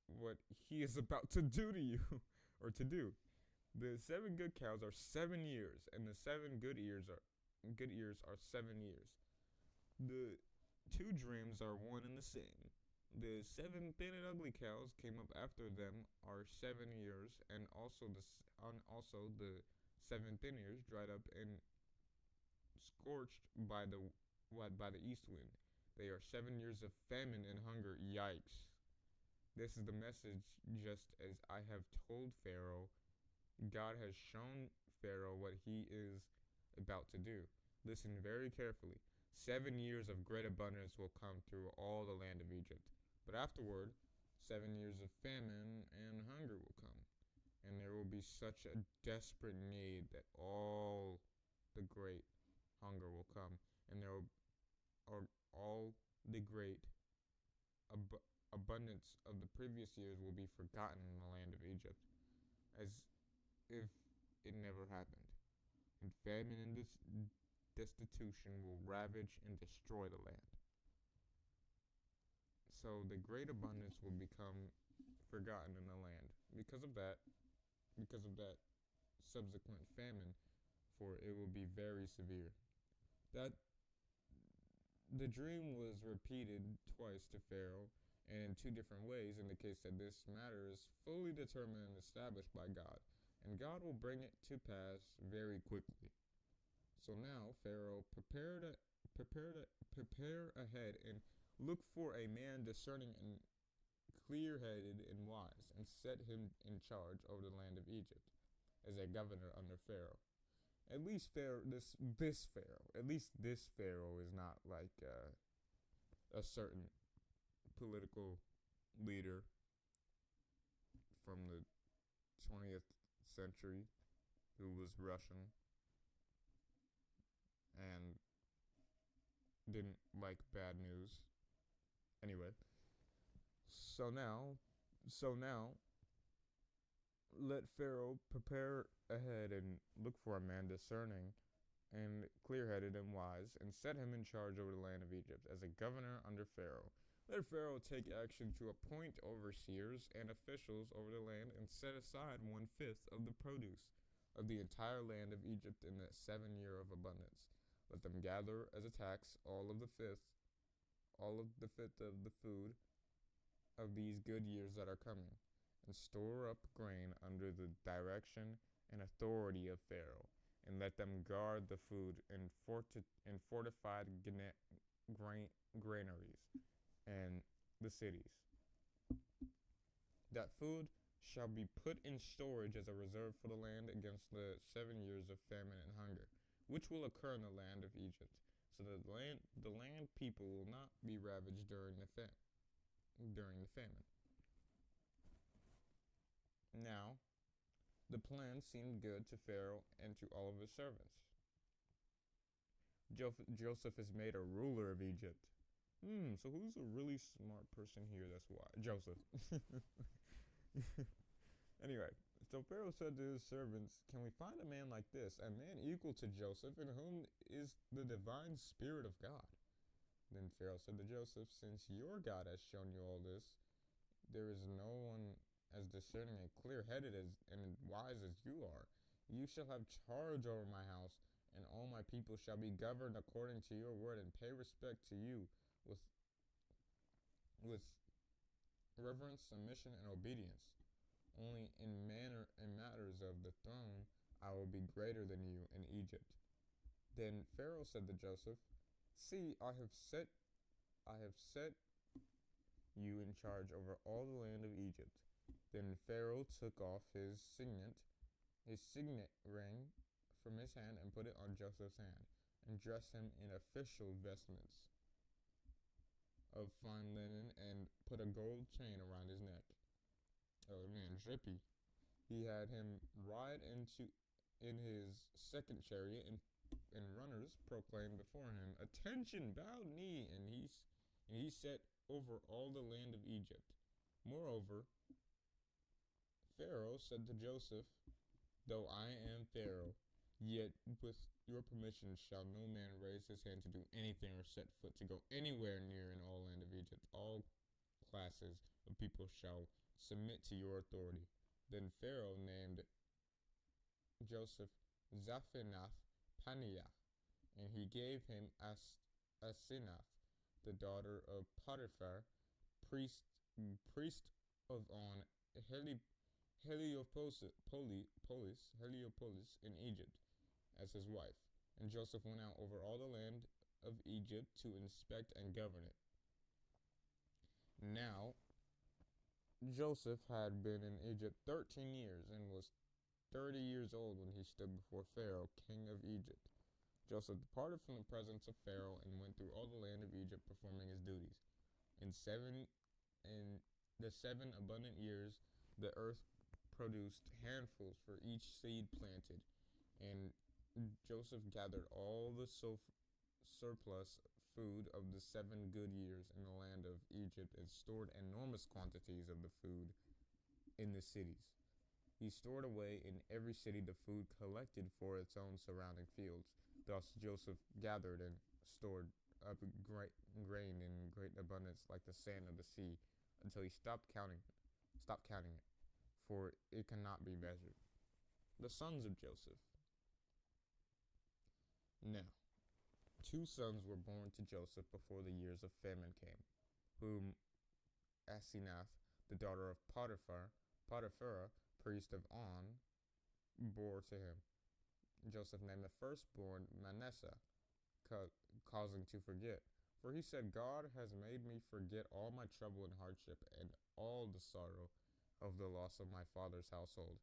what he is about to do to you, or to do. The 7 good cows are 7 years, and the 7 good ears are 7 years. The 2 dreams are one and the same. The 7 thin and ugly cows came up after them are 7 years, and also the 7 thin ears dried up and scorched by the east wind. They are 7 years of famine and hunger. Yikes. This is the message, just as I have told Pharaoh. God has shown Pharaoh what he is about to do. Listen very carefully. 7 years of great abundance will come through all the land of Egypt. But afterward, 7 years of famine and hunger will come. And there will be such a desperate need that all the great hunger will come. And there are all the great abundance of the previous years will be forgotten in the land of Egypt, as if it never happened. And famine and destitution will ravage and destroy the land. So the great abundance will become forgotten in the land because of that subsequent famine, for it will be very severe. That the dream was repeated twice to Pharaoh, and in two different ways, indicates that this matter is fully determined and established by God, and God will bring it to pass very quickly. So now Pharaoh prepare ahead and look for a man discerning and clear-headed and wise, and set him in charge over the land of Egypt as a governor under Pharaoh. At least this Pharaoh is not like a certain political leader from the 20th century who was Russian and didn't like bad news. Anyway, so now let Pharaoh prepare ahead and look for a man discerning and clear-headed and wise, and set him in charge over the land of Egypt as a governor under Pharaoh. Let Pharaoh take action to appoint overseers and officials over the land, and set aside 1/5 of the produce of the entire land of Egypt in that 7 year of abundance. Let them gather as a tax all of the fifth of the food of these good years that are coming, and store up grain under the direction and authority of Pharaoh, and let them guard the food in fortified granaries and the cities. That food shall be put in storage as a reserve for the land against the 7 years of famine and hunger, which will occur in the land of Egypt, so that the land people will not be ravaged during the famine. Now, the plan seemed good to Pharaoh and to all of his servants. Joseph is made a ruler of Egypt. So who's a really smart person here? That's why. Joseph. Anyway, so Pharaoh said to his servants, "Can we find a man like this, a man equal to Joseph, in whom is the divine spirit of God?" Then Pharaoh said to Joseph, "Since your God has shown you all this, there is no one as discerning and clear-headed and wise as you are. You shall have charge over my house, and all my people shall be governed according to your word, and pay respect to you with reverence, submission, and obedience. Only in matters of the throne I will be greater than you in Egypt." Then Pharaoh said to Joseph, "See, I have set you in charge over all the land of Egypt." Then Pharaoh took off his signet ring from his hand, and put it on Joseph's hand, and dressed him in official vestments of fine linen, and put a gold chain around his neck. Oh man, drippy. He had him ride in his second chariot, and runners proclaimed before him, "Attention, bow knee," and he set over all the land of Egypt. Moreover, Pharaoh said to Joseph, "Though I am Pharaoh, yet with your permission shall no man raise his hand to do anything or set foot to go anywhere near in all land of Egypt. All classes of people shall submit to your authority." Then Pharaoh named Joseph Zaphenath Paneah, and he gave him Asenath, the daughter of Potiphar, priest of On Heliopolis in Egypt, as his wife. And Joseph went out over all the land of Egypt to inspect and govern it. Now, Joseph had been in Egypt 13 years and was 30 years old when he stood before Pharaoh, king of Egypt. Joseph departed from the presence of Pharaoh and went through all the land of Egypt performing his duties. In the 7 abundant years, the earth produced handfuls for each seed planted, and Joseph gathered all the surplus food of the 7 good years in the land of Egypt and stored enormous quantities of the food in the cities. He stored away in every city the food collected for its own surrounding fields. Thus Joseph gathered and stored up grain in great abundance like the sand of the sea until he stopped counting it, for it cannot be measured. The sons of Joseph. Now, 2 sons were born to Joseph before the years of famine came, whom Asenath, the daughter of Potipharah, priest of On, bore to him. Joseph named the firstborn Manasseh, causing to forget. For he said, God has made me forget all my trouble and hardship and all the sorrow of the loss of my father's household.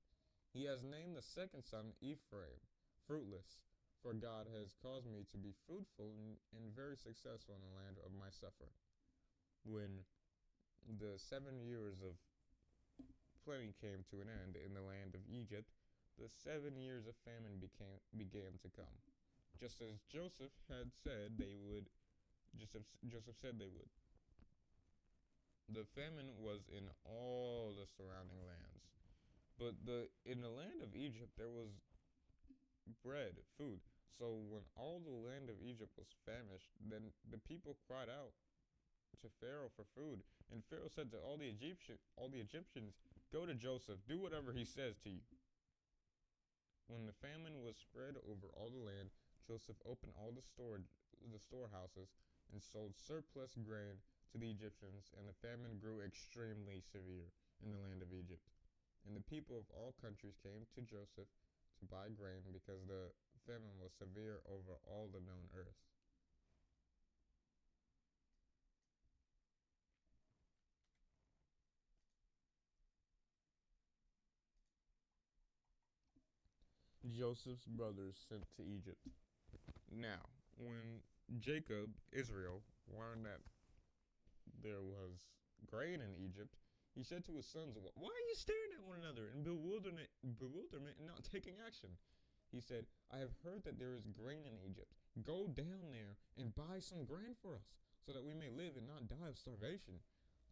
He has named the second son Ephraim, fruitless, for God has caused me to be fruitful and very successful in the land of my suffering. When the 7 years of plenty came to an end in the land of Egypt, the 7 years of famine began to come, just as Joseph said they would. The famine was in all the surrounding lands, but in the land of Egypt there was bread, food. So when all the land of Egypt was famished, then the people cried out to Pharaoh for food, and Pharaoh said to all the Egyptians, "Go to Joseph, do whatever he says to you." When the famine was spread over all the land, Joseph opened all the storehouses and sold surplus grain to the Egyptians, and the famine grew extremely severe in the land of Egypt. And the people of all countries came to Joseph to buy grain because the famine was severe over all the known earth. Joseph's brothers sent to Egypt. Now, when Israel, learned that there was grain in Egypt, he said to his sons, "Why are you staring at one another in bewilderment and not taking action?" He said, "I have heard that there is grain in Egypt. Go down there and buy some grain for us, so that we may live and not die of starvation."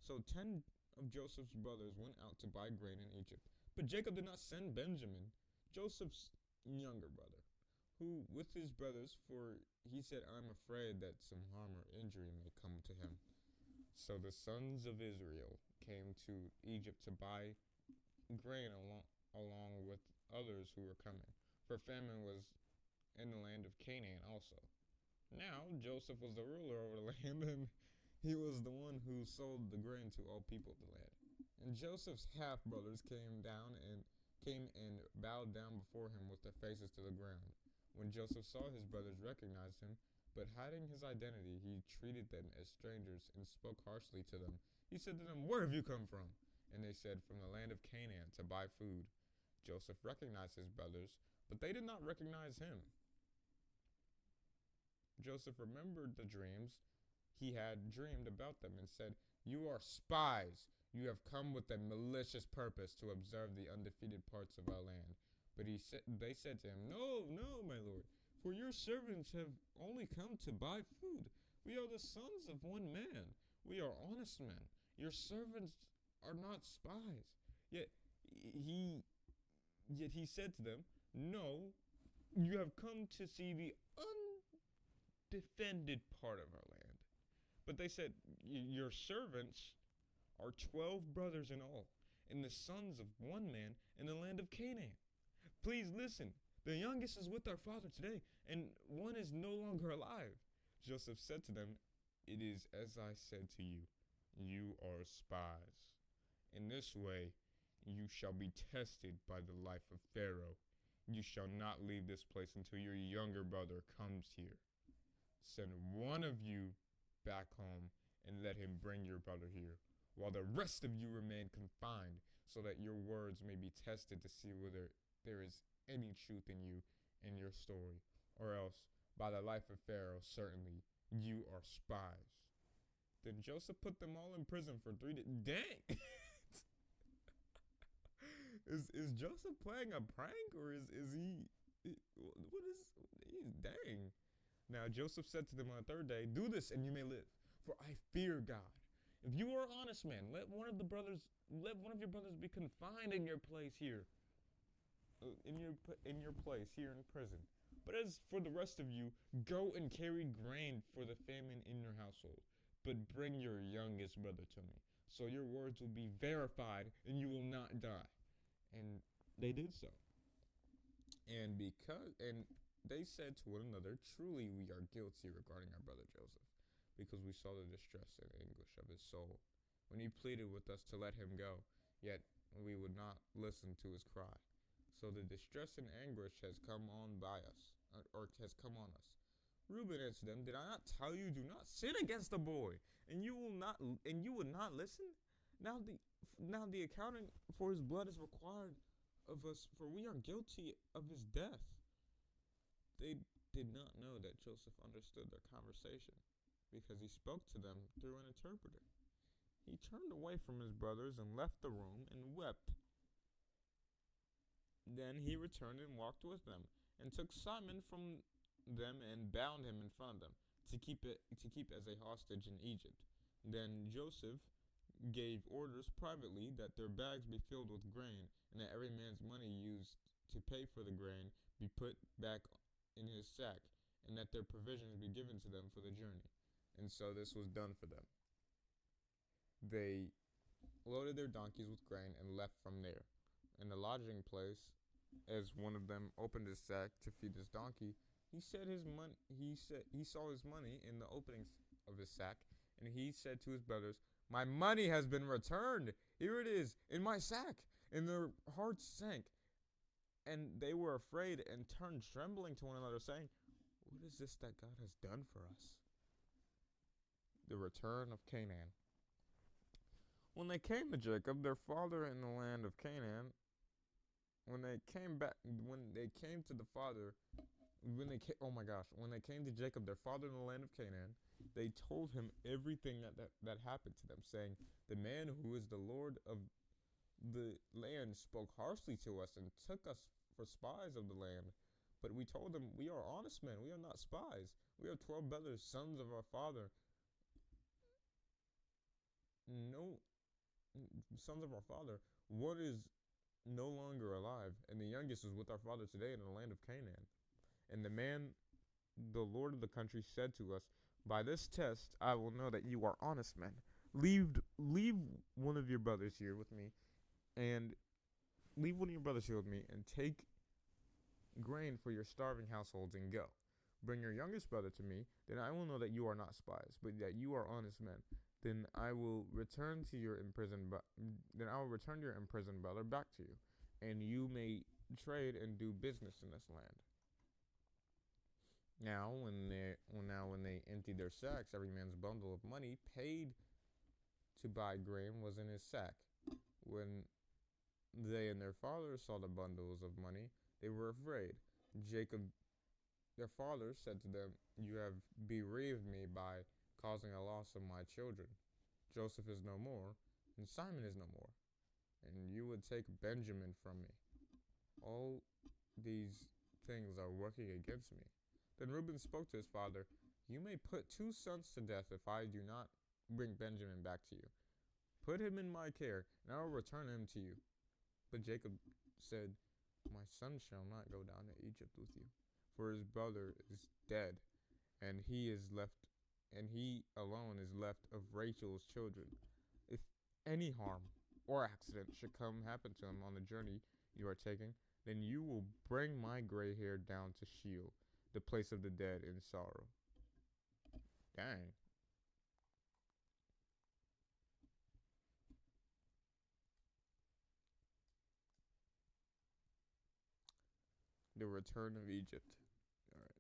So 10 of Joseph's brothers went out to buy grain in Egypt. But Jacob did not send Benjamin, Joseph's younger brother, who with his brothers, for he said, "I'm afraid that some harm or injury may come to him." So the sons of Israel came to Egypt to buy grain along with others who were coming, for famine was in the land of Canaan also. Now Joseph was the ruler over the land, and he was the one who sold the grain to all people of the land. And Joseph's half brothers came and bowed down before him with their faces to the ground. When Joseph saw his brothers recognized him, but hiding his identity, he treated them as strangers and spoke harshly to them. He said to them, "Where have you come from?" And they said, "From the land of Canaan, to buy food." Joseph recognized his brothers, but they did not recognize him. Joseph remembered the dreams he had dreamed about them and said, "You are spies. You have come with a malicious purpose to observe the undefeated parts of our land." But they said to him, "No, no, my lord, for your servants have only come to buy food. We are the sons of one man. We are honest men. Your servants are not spies." Yet he said to them, "No, you have come to see the undefended part of our land." But they said, "Your servants are 12 brothers in all, and the sons of one man in the land of Canaan. Please listen. The youngest is with our father today, and one is no longer alive." Joseph said to them, "It is as I said to you. You are spies. In this way, you shall be tested by the life of Pharaoh. You shall not leave this place until your younger brother comes here." Send one of you back home and let him bring your brother here, while the rest of you remain confined, so that your words may be tested to see whether there is any truth in you and your story, or else, by the life of Pharaoh, certainly you are spies. Then Joseph put them all in prison for 3 days. Dang! is Joseph playing a prank, or is he? What is? He's dang. Now Joseph said to them on the third day, "Do this, and you may live, for I fear God. If you are an honest man, let one of your brothers be confined in your place here, in your place here in prison. But as for the rest of you, go and carry grain for the famine in your household. But bring your youngest brother to me, so your words will be verified, and you will not die." And they did so. And they said to one another, "Truly we are guilty regarding our brother Joseph, because we saw the distress and anguish of his soul when he pleaded with us to let him go, yet we would not listen to his cry. So the distress and anguish has come on by us, or has come on us." Reuben answered them, "Did I not tell you, do not sin against the boy, and you would not listen? Now the accounting for his blood is required of us, for we are guilty of his death." They did not know that Joseph understood their conversation, because he spoke to them through an interpreter. He turned away from his brothers and left the room and wept. Then he returned and walked with them, and took Simon from them and bound him in front of them, to keep as a hostage in Egypt. Then Joseph gave orders privately that their bags be filled with grain, and that every man's money used to pay for the grain be put back in his sack, and that their provisions be given to them for the journey. And so this was done for them. They loaded their donkeys with grain and left from there. In the lodging place, as one of them opened his sack to feed his donkey, he saw his money in the openings of his sack, and he said to his brothers, "My money has been returned. Here it is in my sack." And their hearts sank, and they were afraid and turned trembling to one another, saying, "What is this that God has done for us?" The return of Canaan. When they came to Jacob, their father in the land of Canaan, when they came to Jacob, their father in the land of Canaan, they told him everything that happened to them, saying, "The man who is the Lord of the land spoke harshly to us and took us for spies of the land. But we told him, 'We are honest men, we are not spies. We are 12 brothers, sons of our father. One is no longer alive, and the youngest is with our father today in the land of Canaan.' And the Lord of the country, said to us, 'By this test I will know that you are honest men. Leave one of your brothers here with me, and take grain for your starving households, and go. Bring your youngest brother to me, then I will know that you are not spies, but that you are honest men. Then I will return your imprisoned brother back to you, and you may trade and do business in this land.' Now when they emptied their sacks, every man's bundle of money paid to buy grain was in his sack. When they and their father saw the bundles of money, they were afraid. Jacob, their father, said to them, 'You have bereaved me by causing a loss of my children. Joseph is no more, and Simon is no more, and you would take Benjamin from me. All these things are working against me.' Then Reuben spoke to his father, 'You may put 2 sons to death if I do not bring Benjamin back to you. Put him in my care, and I will return him to you.' But Jacob said, 'My son shall not go down to Egypt with you, for his brother is dead, and he alone is left of Rachel's children. If any harm or accident should happen to him on the journey you are taking, then you will bring my gray hair down to Sheol, the place of the dead, in sorrow.'" Dang. The return of Egypt. All right.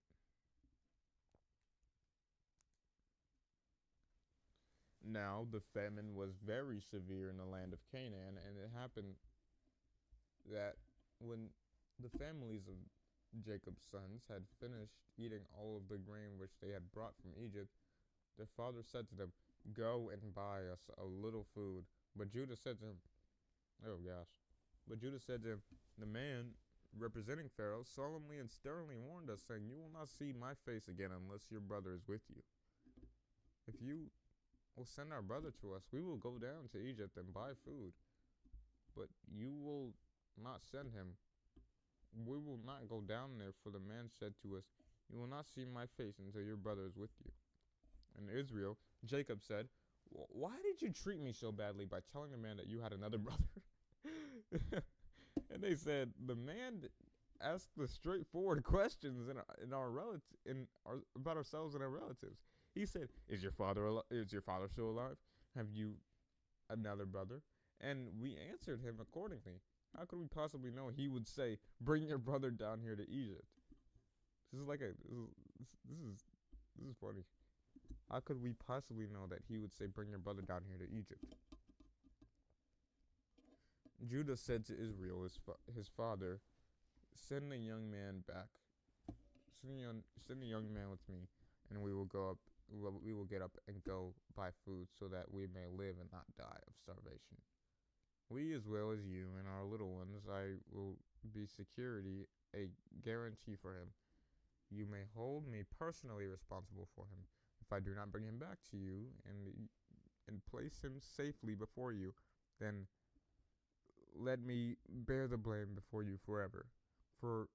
Now the famine was very severe in the land of Canaan, and it happened that when the families of Jacob's sons had finished eating all of the grain which they had brought from Egypt, their father said to them, "Go and buy us a little food." But Judah said to him, "Oh gosh." But Judah said to him, "The man representing Pharaoh solemnly and sternly warned us, saying, 'You will not see my face again unless your brother is with you. If you will send our brother to us, we will go down to Egypt and buy food. But you will not send him. We will not go down there, for the man said to us, 'You will not see my face until your brother is with you.'" And Israel, Jacob said, "Why did you treat me so badly by telling the man that you had another brother?" And they said, "The man asked the straightforward questions about ourselves and our relatives. He said, 'Is your father still alive? Have you another brother?' And we answered him accordingly. How could we possibly know he would say, 'Bring your brother down here to Egypt'?" This is funny. How could we possibly know that he would say, 'Bring your brother down here to Egypt'?" Judah said to Israel, his father, "Send the young man back. Send the young man with me, and we will go up. We will get up and go buy food, so that we may live and not die of starvation. We, as well as you and our little ones, I will be security, a guarantee for him. You may hold me personally responsible for him. If I do not bring him back to you and place him safely before you, then let me bear the blame before you forever. For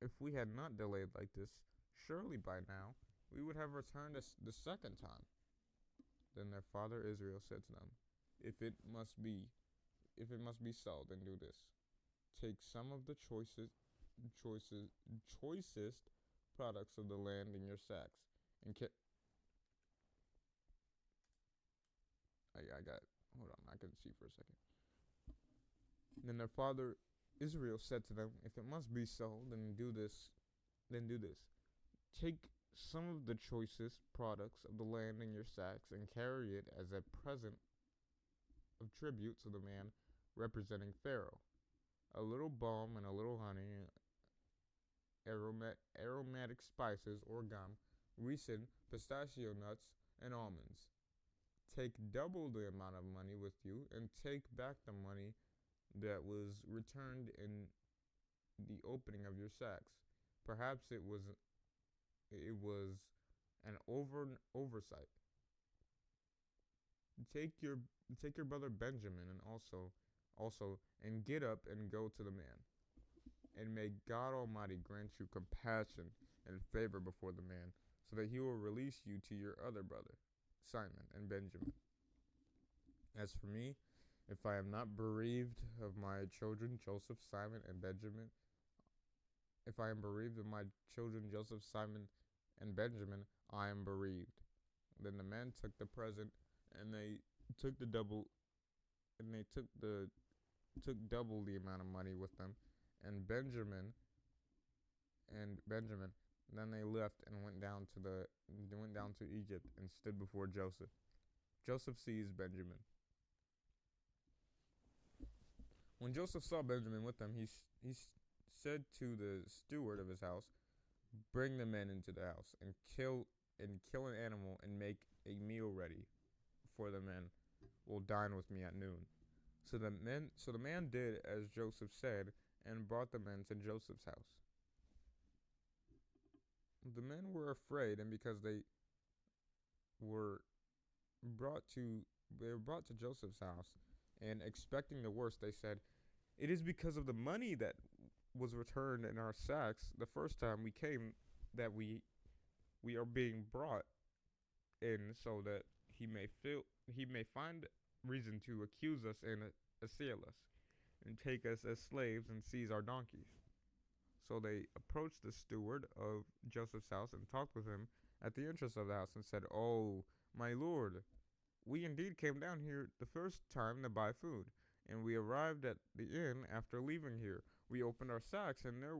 if we had not delayed like this, surely by now we would have returned the second time." Then their father Israel said to them, If it must be so, then do this. Take some of the choicest products of the land in your sacks, and hold on, I couldn't see for a second. Then their father Israel said to them, "If it must be so, then do this. Take some of the choicest products of the land in your sacks, and carry it as a present of tribute to the man representing Pharaoh. A little balm and a little honey, aromatic spices or gum, resin, pistachio nuts, and almonds. Take double the amount of money with you, and take back the money that was returned in the opening of your sacks. Perhaps it was an oversight. Take your brother Benjamin and also and get up and go to the man. And may God Almighty grant you compassion and favor before the man, so that he will release you to your other brother, Simon and Benjamin. As for me, if I am not bereaved of my children Joseph, Simon, and Benjamin, I am bereaved." Then the men took the present, and they took double the amount of money with them, and Benjamin. Then they left and went down to Egypt and stood before Joseph. Joseph seized Benjamin. When Joseph saw Benjamin with them, he said to the steward of his house, "Bring the men into the house and kill an animal and make a meal ready, for the men will dine with me at noon." So the man did as Joseph said and brought the men to Joseph's house. The men were afraid, and because they were brought to Joseph's house, and expecting the worst, they said, "It is because of the money that was returned in our sacks the first time we came that we are being brought in, so that he may find reason to accuse us and assail us, and take us as slaves and seize our donkeys." So they approached the steward of Joseph's house and talked with him at the entrance of the house and said, "Oh, my lord, we indeed came down here the first time to buy food, and we arrived at the inn after leaving here. We opened our sacks, and there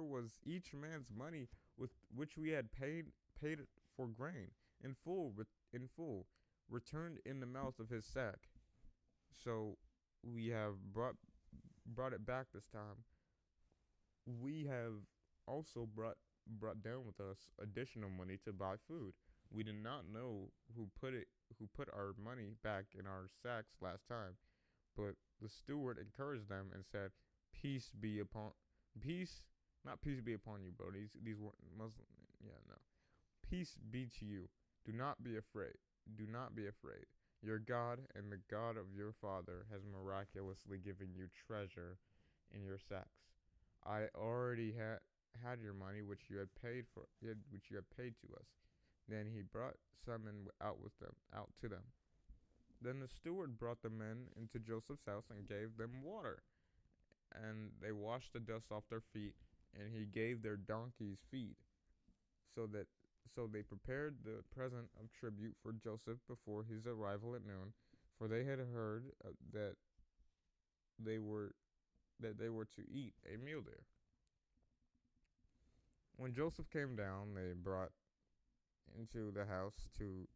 was each man's money with which we had paid for grain in full, in full, returned in the mouth of his sack. So we have brought it back this time. We have also brought down with us additional money to buy food. We did not know who put our money back in our sacks last time, but the steward encouraged them and said, "Peace be upon peace, not peace be upon you, bro. These were Muslim. Yeah, no. Peace be to you. Do not be afraid. Do not be afraid. Your God and the God of your father has miraculously given you treasure in your sacks. I already had your money which you had paid for, which you had paid to us." Then he brought some out to them. Then the steward brought the men into Joseph's house and gave them water, and they washed the dust off their feet, and he gave their donkeys feed, so that so they prepared the present of tribute for Joseph before his arrival at noon, for they had heard they were they were to eat a meal there. When Joseph came down, they brought into the house to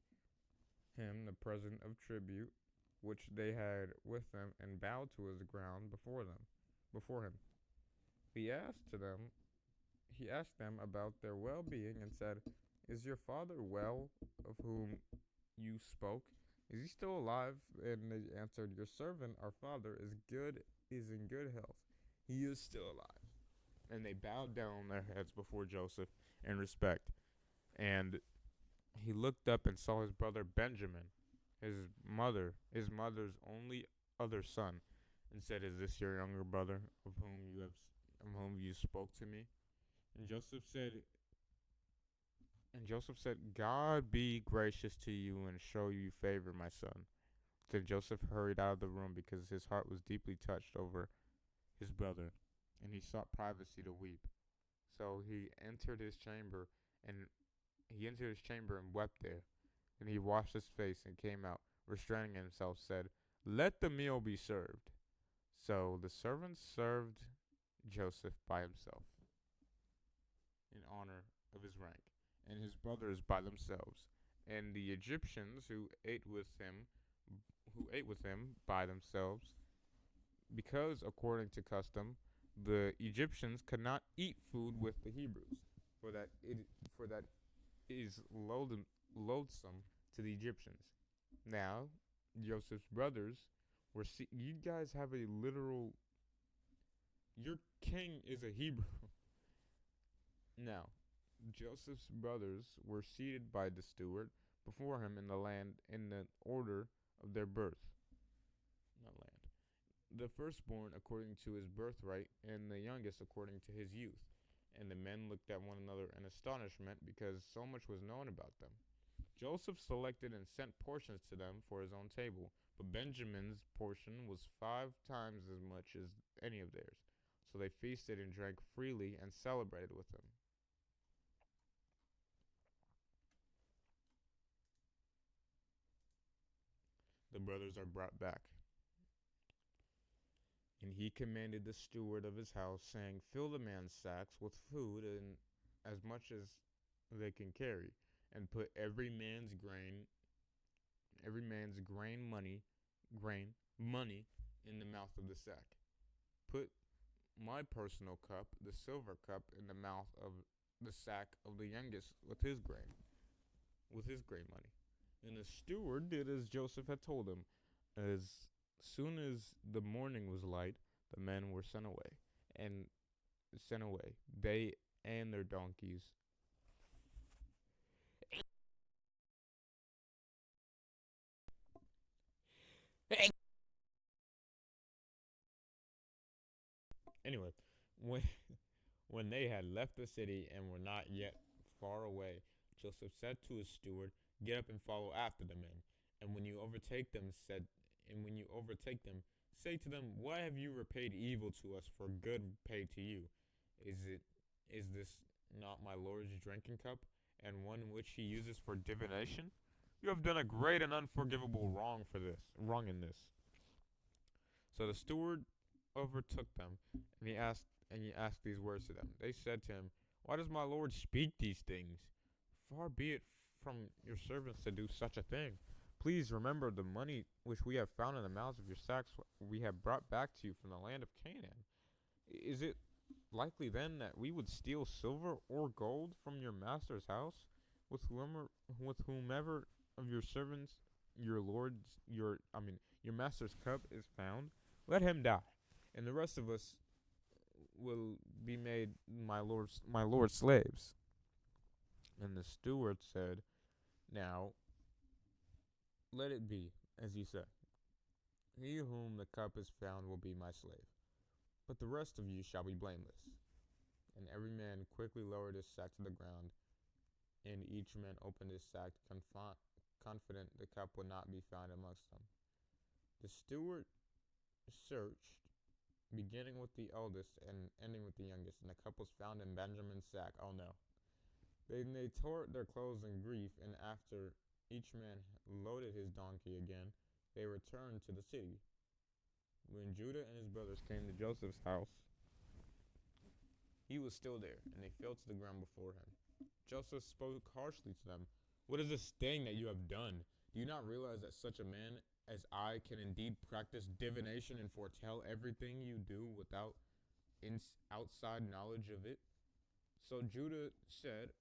him the present of tribute which they had with them, and bowed to his ground before him. He asked to them he asked them about their well being and said, "Is your father well, of whom you spoke? Is he still alive?" And they answered, "Your servant, our father, is in good health. He is still alive." And they bowed down their heads before Joseph in respect. And he looked up and saw his brother Benjamin, his mother's only other son, and said, "Is this your younger brother of whom you spoke to me?" And Joseph said, "God be gracious to you and show you favor, my son." Then Joseph hurried out of the room because his heart was deeply touched over his brother, and he sought privacy to weep. So and he entered his chamber and wept there. And he washed his face and came out, restraining himself, said, "Let the meal be served." So the servants served Joseph by himself, in honor of his rank, and his brothers by themselves, and the Egyptians who ate with him by themselves, because according to custom, the Egyptians could not eat food with the Hebrews, for that is loathsome to the Egyptians. Now, Joseph's brothers you guys have a literal, your king is a Hebrew. Now, Joseph's brothers were seated by the steward before him in the land in the order of their birth, not land. The firstborn according to his birthright, and the youngest according to his youth. And the men looked at one another in astonishment because so much was known about them. Joseph selected and sent portions to them for his own table, but Benjamin's portion was 5 times as much as any of theirs. So they feasted and drank freely and celebrated with him. The brothers are brought back. And he commanded the steward of his house, saying, "Fill the man's sacks with food, and as much as they can carry, and put every man's grain money in the mouth of the sack. Put my personal cup, the silver cup, in the mouth of the sack of the youngest with his grain money." And the steward did as Joseph had told him. As soon as the morning was light, the men were sent away, they and their donkeys. Anyway, when when they had left the city and were not yet far away, Joseph said to his steward, "Get up and follow after the men. And when you overtake them, say to them, Why have you repaid evil to us for good paid to you? Is this not my Lord's drinking cup, and one which he uses for divination? You have done a great and unforgivable wrong in this." So the steward overtook them, and he asked these words to them. They said to him, "Why does my Lord speak these things? Far be it from your servants to do such a thing. Please remember the money which we have found in the mouths of your sacks we have brought back to you from the land of Canaan. Is it likely then that we would steal silver or gold from your master's house, with whomever of your servants your lord's your master's cup is found? Let him die, and the rest of us will be made my lord's slaves. And the steward said, Now let it be as you say. He whom the cup is found will be my slave, but the rest of you shall be blameless. And every man quickly lowered his sack to the ground, and each man opened his sack, confident the cup would not be found amongst them. The steward searched, beginning with the eldest and ending with the youngest, and the cup was found in Benjamin's sack. Oh no. Then they tore their clothes in grief, and after each man loaded his donkey again, they returned to the city. When Judah and his brothers came to Joseph's house, he was still there, and they fell to the ground before him. Joseph spoke harshly to them. What is this thing that you have done? Do you not realize that such a man as I can indeed practice divination and foretell everything you do without outside knowledge of it? So Judah said,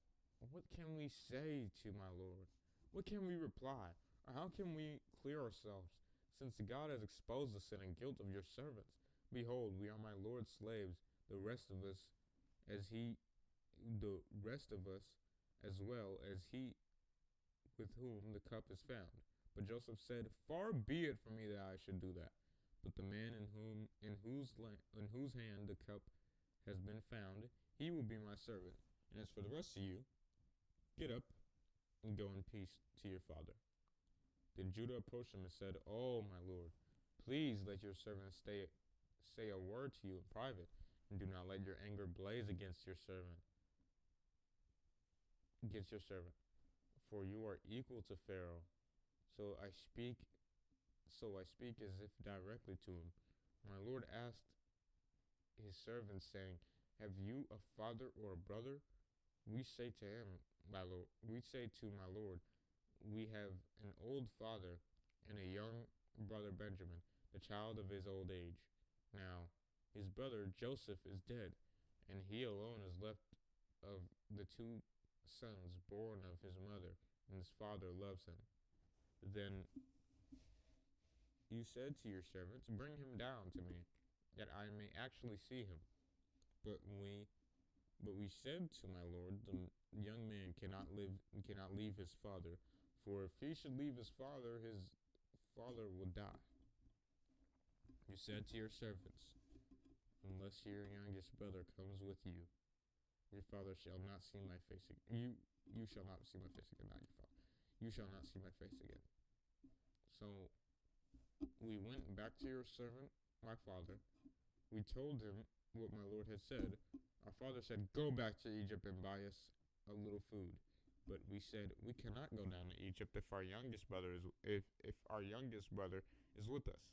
What can we say to my lord? What can we reply? Or how can we clear ourselves, since God has exposed the sin and guilt of your servants? Behold, we are my lord's slaves, the rest of us as well as he with whom the cup is found. But Joseph said, Far be it from me that I should do that. But the man in whose hand the cup has been found, he will be my servant. And as for the rest of you, get up and go in peace to your father. Then Judah approached him and said, Oh, my lord, please let your servant say a word to you in private, and do not let your anger blaze against your servant. For you are equal to Pharaoh. So I speak as if directly to him. My lord asked his servants, saying, Have you a father or a brother? We say to my lord, we have an old father and a young brother Benjamin, the child of his old age. Now his brother Joseph is dead, and he alone is left of the two sons born of his mother, and his father loves him. Then you said to your servants, Bring him down to me, that I may actually see him. But we said to my lord, the young man cannot leave his father, for if he should leave his father will die. You said to your servants, Unless your youngest brother comes with you, your father shall not see my face again. You shall not see my face again, not your father. You shall not see my face again. So we went back to your servant, my father. We told him what my lord had said. Our father said, Go back to Egypt and buy us a little food. But we said, We cannot go down to Egypt if our youngest brother is with us.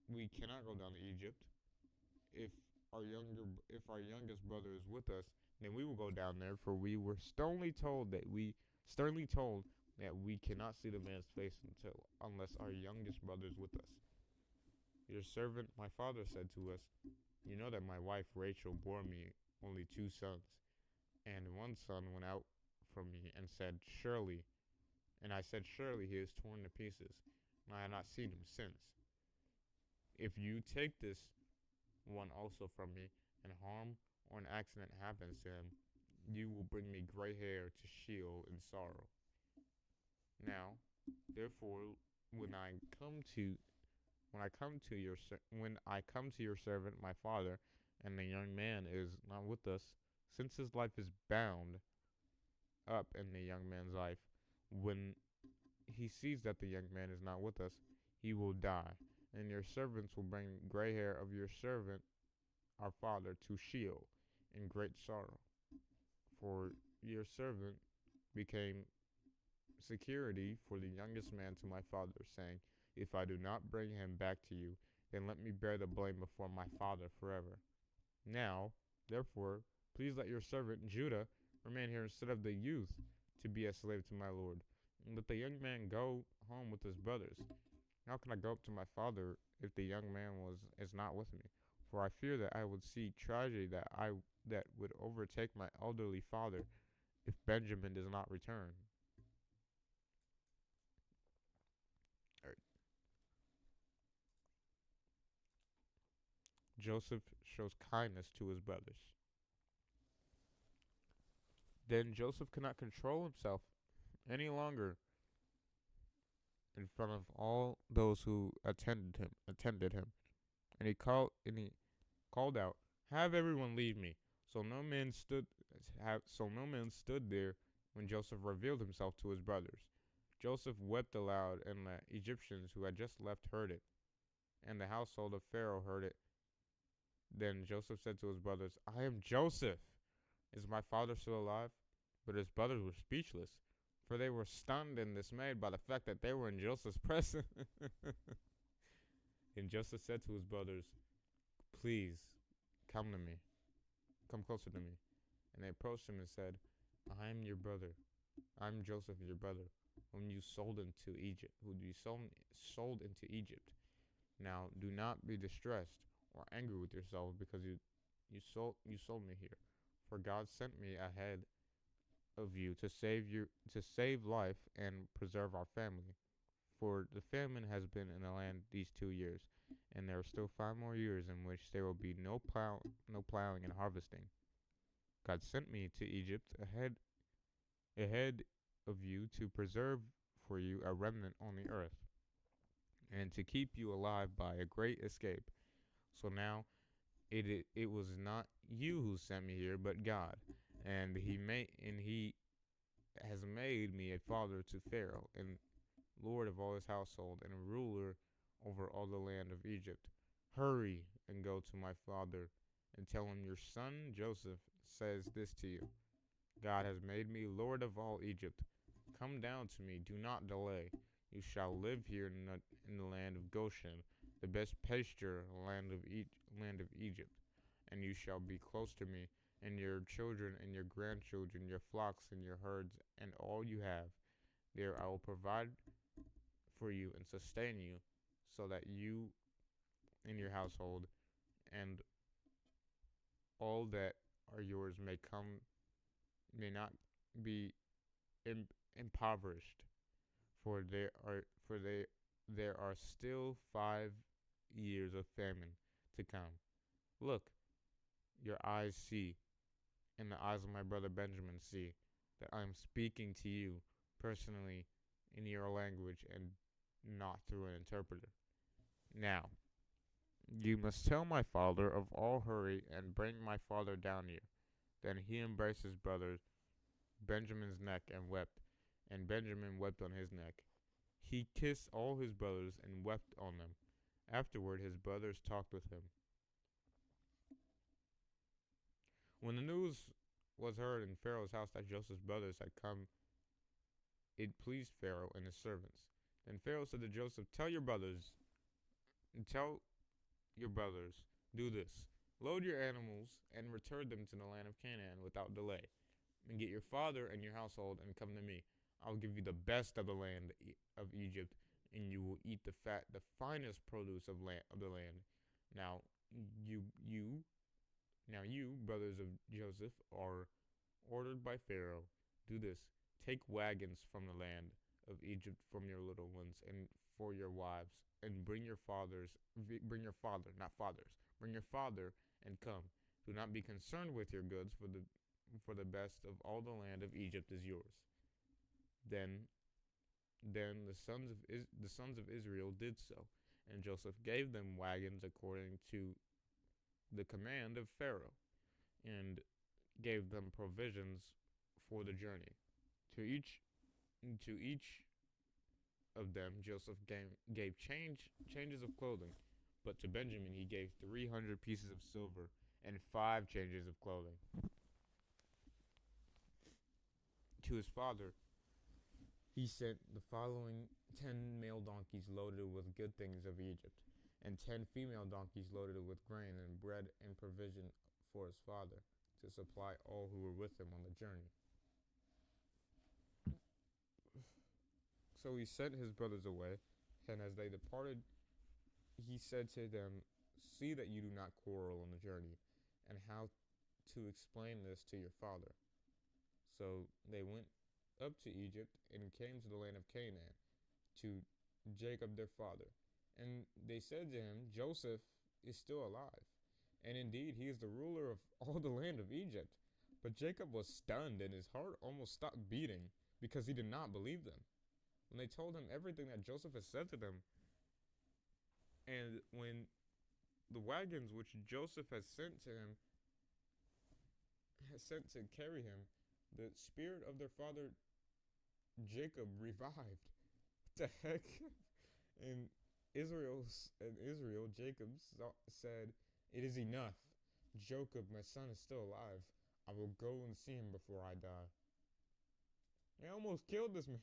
We cannot go down to Egypt if our youngest brother is with us. Then we will go down there, for we were sternly told that we cannot see the man's face unless our youngest brother is with us. Your servant, my father, said to us, You know that my wife Rachel bore me only 2 sons, and one son went out from me and said, Surely he is torn to pieces, and I have not seen him since. If you take this one also from me, and harm or an accident happens to him, you will bring me gray hair to Sheol in sorrow. Now, therefore, when I come to your servant my father, and the young man is not with us, since his life is bound up in the young man's life, when he sees that the young man is not with us, he will die, and your servants will bring gray hair of your servant our father to Sheol in great sorrow. For your servant became security for the youngest man to my father, saying, If I do not bring him back to you, then let me bear the blame before my father forever. Now, therefore, please let your servant Judah remain here instead of the youth to be a slave to my lord. And let the young man go home with his brothers. How can I go up to my father if the young man is not with me? For I fear that I would see tragedy that would overtake my elderly father if Benjamin does not return. Alright. Joseph shows kindness to his brothers. Then Joseph could not control himself any longer in front of all those who attended him, and he called out, "Have everyone leave me." So no man stood there when Joseph revealed himself to his brothers. Joseph wept aloud, and the Egyptians who had just left heard it, and the household of Pharaoh heard it. Then Joseph said to his brothers, "I am Joseph. Is my father still alive?" But his brothers were speechless, for they were stunned and dismayed by the fact that they were in Joseph's presence. And Joseph said to his brothers, "Please, come to me. Come closer to me." And they approached him and said, "I am your brother. I am Joseph, your brother, whom you sold into Egypt. Sold into Egypt. Now do not be distressed or angry with yourselves because you sold me here. For God sent me ahead of you to save life and preserve our family. For the famine has been in the land these 2 years, and there are still 5 more years in which there will be no plowing and harvesting. God sent me to Egypt ahead of you to preserve for you a remnant on the earth, and to keep you alive by a great escape. So now it was not you who sent me here, but God, and he has made me a father to Pharaoh, and lord of all his household, and a ruler over all the land of Egypt. Hurry and go to my father and tell him your son Joseph says this to you. God has made me lord of all Egypt. Come down to me, do not delay. You shall live here in the land of Goshen, the best pasture land of Egypt, and you shall be close to me, and your children and your grandchildren, your flocks and your herds, and all you have. There I will provide for you and sustain you, so that you and your household and all that are yours may not be impoverished, for there are still 5 years of famine to come. Look, your eyes see, and the eyes of my brother Benjamin see, that I am speaking to you personally in your language and not through an interpreter. Now, you must tell my father of all hurry and bring my father down here." Then he embraced his brother Benjamin's neck and wept, and Benjamin wept on his neck. He kissed all his brothers and wept on them. Afterward, his brothers talked with him. When the news was heard in Pharaoh's house that Joseph's brothers had come, it pleased Pharaoh and his servants. Then Pharaoh said to Joseph, Tell your brothers, do this. Load your animals and return them to the land of Canaan without delay. And get your father and your household and come to me. I will give you the best of the land of Egypt, and you will eat the finest produce of the land. Now you, brothers of Joseph, are ordered by Pharaoh. Do this: take wagons from the land of Egypt from your little ones and for your wives, and bring your father and come. Do not be concerned with your goods, for the best of all the land of Egypt is yours. Then the sons of Israel did so, and Joseph gave them wagons according to the command of Pharaoh, and gave them provisions for the journey. To each of them Joseph gave changes of clothing, but to Benjamin he gave 300 pieces of silver and 5 changes of clothing. To his father he sent the following 10 male donkeys loaded with good things of Egypt, and 10 female donkeys loaded with grain and bread and provision for his father. to supply all who were with him on the journey. So he sent his brothers away, and as they departed, he said to them, "See that you do not quarrel on the journey, and how to explain this to your father." So they went up to Egypt and came to the land of Canaan, to Jacob their father. And they said to him, "Joseph is still alive, and indeed he is the ruler of all the land of Egypt." But Jacob was stunned, and his heart almost stopped beating, because he did not believe them. When they told him everything that Joseph had said to them, and when the wagons which Joseph had sent to him, had sent to carry him, the spirit of their father Jacob revived. What the heck? And Israel, Jacob said, "It is enough. Jacob, my son, is still alive. I will go and see him before I die." They almost killed this man.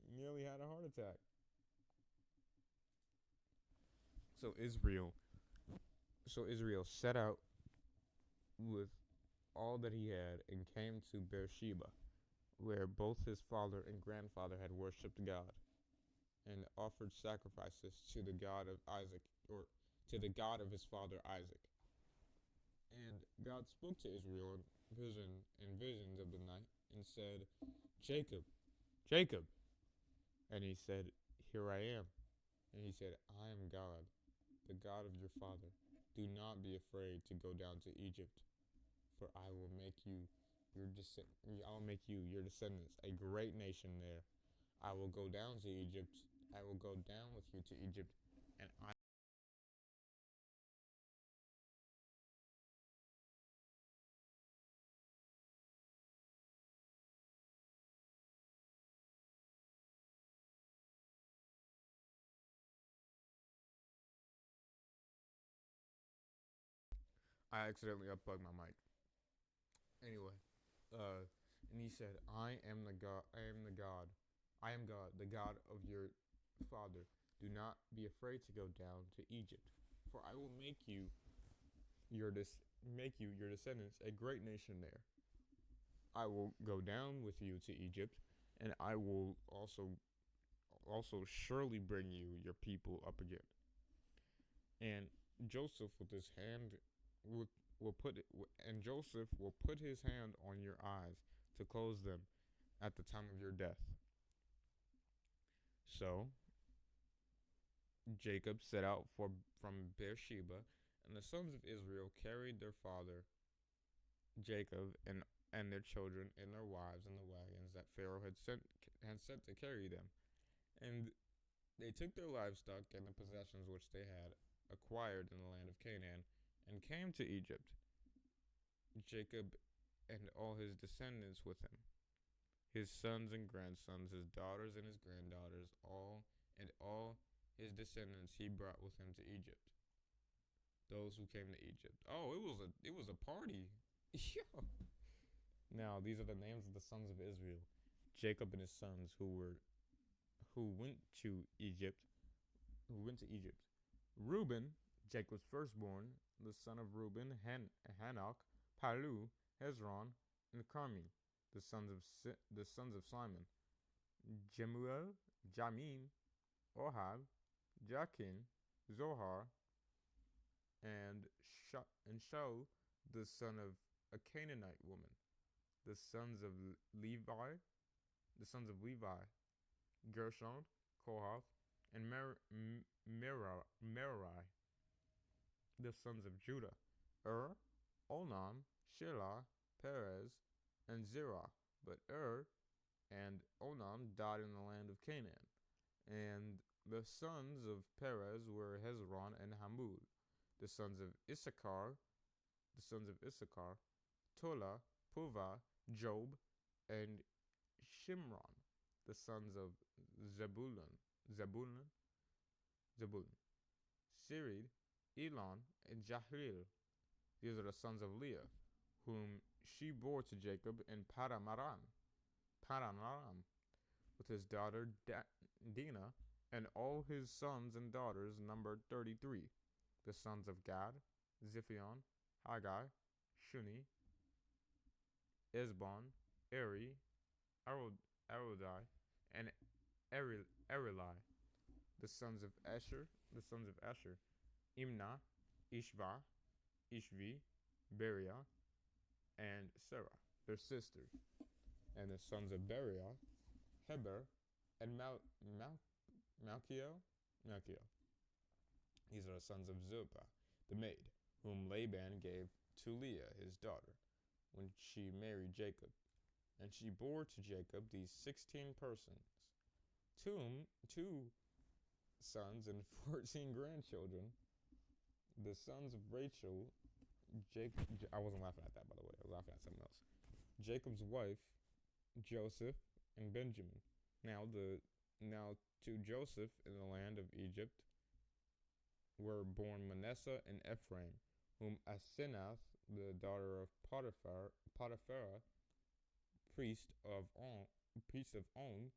He nearly had a heart attack. So Israel set out with all that he had and came to Beersheba, where both his father and grandfather had worshipped God, and offered sacrifices to the God of Isaac, or to the God of his father Isaac. And God spoke to Israel in visions of the night, and said, "Jacob, Jacob." And he said, "Here I am." And he said, "I am God, the God of your father. Do not be afraid to go down to Egypt, for I will make you your descendants a great nation there. I will go down to Egypt. I will go down with you to Egypt, and I accidentally unplugged my mic. Anyway, and he said, "I am the God. I am the God. I am God, the God of your father. Do not be afraid to go down to Egypt, for I will make you your descendants a great nation there. I will go down with you to Egypt, and I will also surely bring you your people up again." And Joseph with his hand will, Joseph will put his hand on your eyes to close them at the time of your death. So Jacob set out from Beersheba, and the sons of Israel carried their father Jacob and their children and their wives in the wagons that Pharaoh had sent to carry them. And they took their livestock and the possessions which they had acquired in the land of Canaan, and came to Egypt, Jacob and all his descendants with him, his sons and grandsons, his daughters and his granddaughters, all his descendants he brought with him to Egypt. Those who came to Egypt. Oh, it was a party. Now these are the names of the sons of Israel, Jacob and his sons who went to Egypt. Reuben, Jacob's firstborn, the son of Reuben, Hanok, Palu, Hezron, and Carmi, the sons of Simon, Jemuel, Jamin, Ohad, Jachin, Zohar, and Shaul, the son of a Canaanite woman, the sons of Levi, Gershon, Kohath, and Merari, the sons of Judah, Onan, Shelah, Perez, and Zerah. But and Onan died in the land of Canaan. And the sons of Perez were Hezron and Hamul. The sons of Issachar, Tola, Puva, Job, and Shimron. The sons of Zebulun, Sirid, Elon, and Jahlil. These are the sons of Leah, whom she bore to Jacob in Padanaram, with his daughter Dinah, and all his sons and daughters numbered 33. The sons of Gad, Ziphion, Haggai, Shuni, Esbon, Eri, Arodai, and Erilai, the sons of Asher, Imnah, Ishva, Ishvi, Beriah, and Sarah, their sister, and the sons of Beriah, Heber, and Malchiel. These are the sons of Zilpah, the maid, whom Laban gave to Leah, his daughter, when she married Jacob. And she bore to Jacob these 16 persons, two sons and 14 grandchildren. The sons of Rachel, Jacob. I wasn't laughing at that, by the way. I was laughing at something else. Jacob's wife, Joseph, and Benjamin. Now to Joseph in the land of Egypt were born Manasseh and Ephraim, whom Asenath, the daughter of Potiphar, priest of On,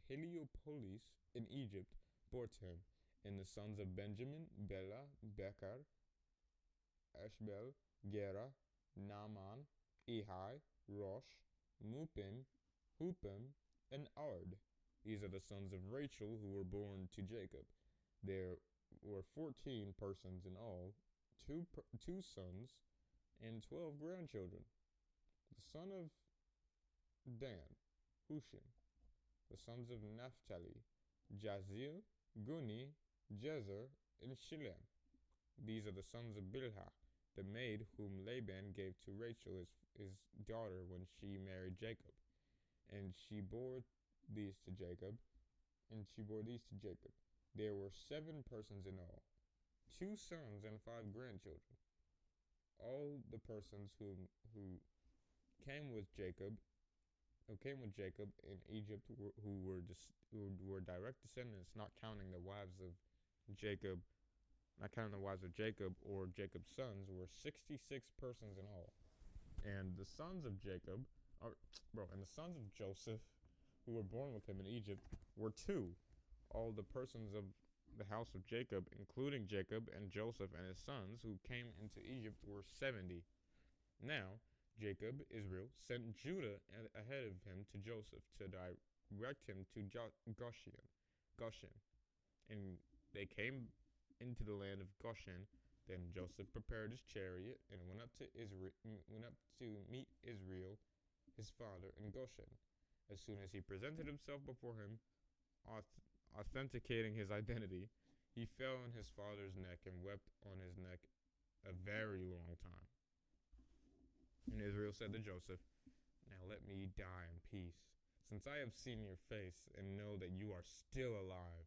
Heliopolis in Egypt, bore to him. And the sons of Benjamin, Bela, Becher, Ashbel, Gera, Naaman, Ehi, Rosh, Mupim, Hupim, and Ard. These are the sons of Rachel who were born to Jacob. There were 14 persons in all, two sons and 12 grandchildren. The son of Dan, Hushim. The sons of Naphtali, Jazil, Guni, Jezer, and Shillem. These are the sons of Bilhah, the maid whom Laban gave to Rachel, his daughter, when she married Jacob. And she bore these to Jacob. There were 7 persons in all, 2 sons and 5 grandchildren. All the persons who came with Jacob in Egypt, who were direct descendants, not counting the wives of Jacob, or Jacob's sons, were 66 persons in all. And the sons of Joseph, who were born with him in Egypt, were 2. All the persons of the house of Jacob, including Jacob and Joseph and his sons, who came into Egypt, were 70. Now Jacob, Israel, sent Judah ahead of him to Joseph to direct him to Goshen. And they came into the land of Goshen. Then Joseph prepared his chariot and went up to meet Israel, his father, in Goshen. As soon as he presented himself before him, authenticating his identity, he fell on his father's neck and wept on his neck a very long time. And Israel said to Joseph, "Now let me die in peace, since I have seen your face and know that you are still alive."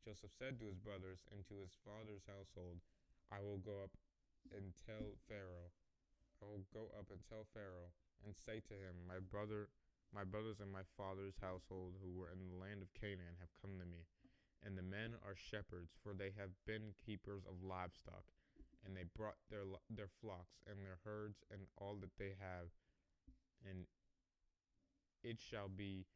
Joseph said to his brothers and to his father's household, I will go up and tell Pharaoh and say to him, my brothers and my father's household who were in the land of Canaan have come to me, and the men are shepherds, for they have been keepers of livestock, and they brought their flocks and their herds and all that they have, and it shall be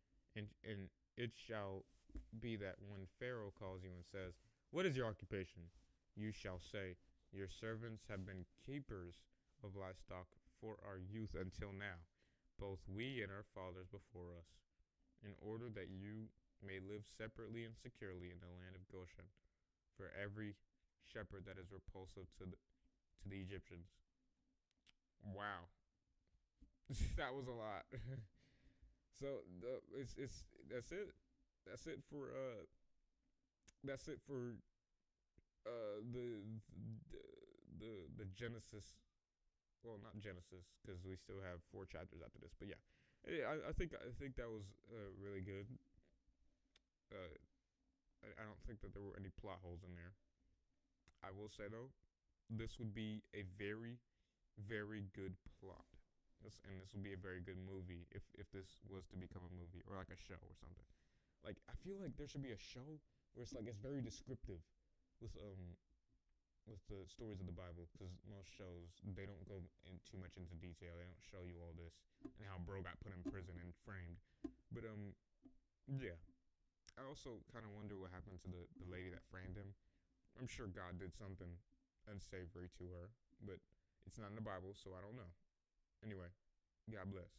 that when Pharaoh calls you and says, "What is your occupation?" you shall say, "Your servants have been keepers of livestock for our youth until now, both we and our fathers before us, in order that you may live separately and securely in the land of Goshen, for every shepherd that is repulsive to the Egyptians." Wow. That was a lot. So that's it. That's it for the Genesis. Well, not Genesis, because we still have 4 chapters after this. But yeah, I think that was really good. I don't think that there were any plot holes in there. I will say though, this would be a very, very good plot. And this would be a very good movie if this was to become a movie or like a show or something. Like, I feel like there should be a show where it's very descriptive with the stories of the Bible, because most shows, they don't go in too much into detail. They don't show you all this and how bro got put in prison and framed. But yeah. I also kind of wonder what happened to the lady that framed him. I'm sure God did something. unsavory to her, but it's not in the Bible, so I don't know. Anyway, God bless.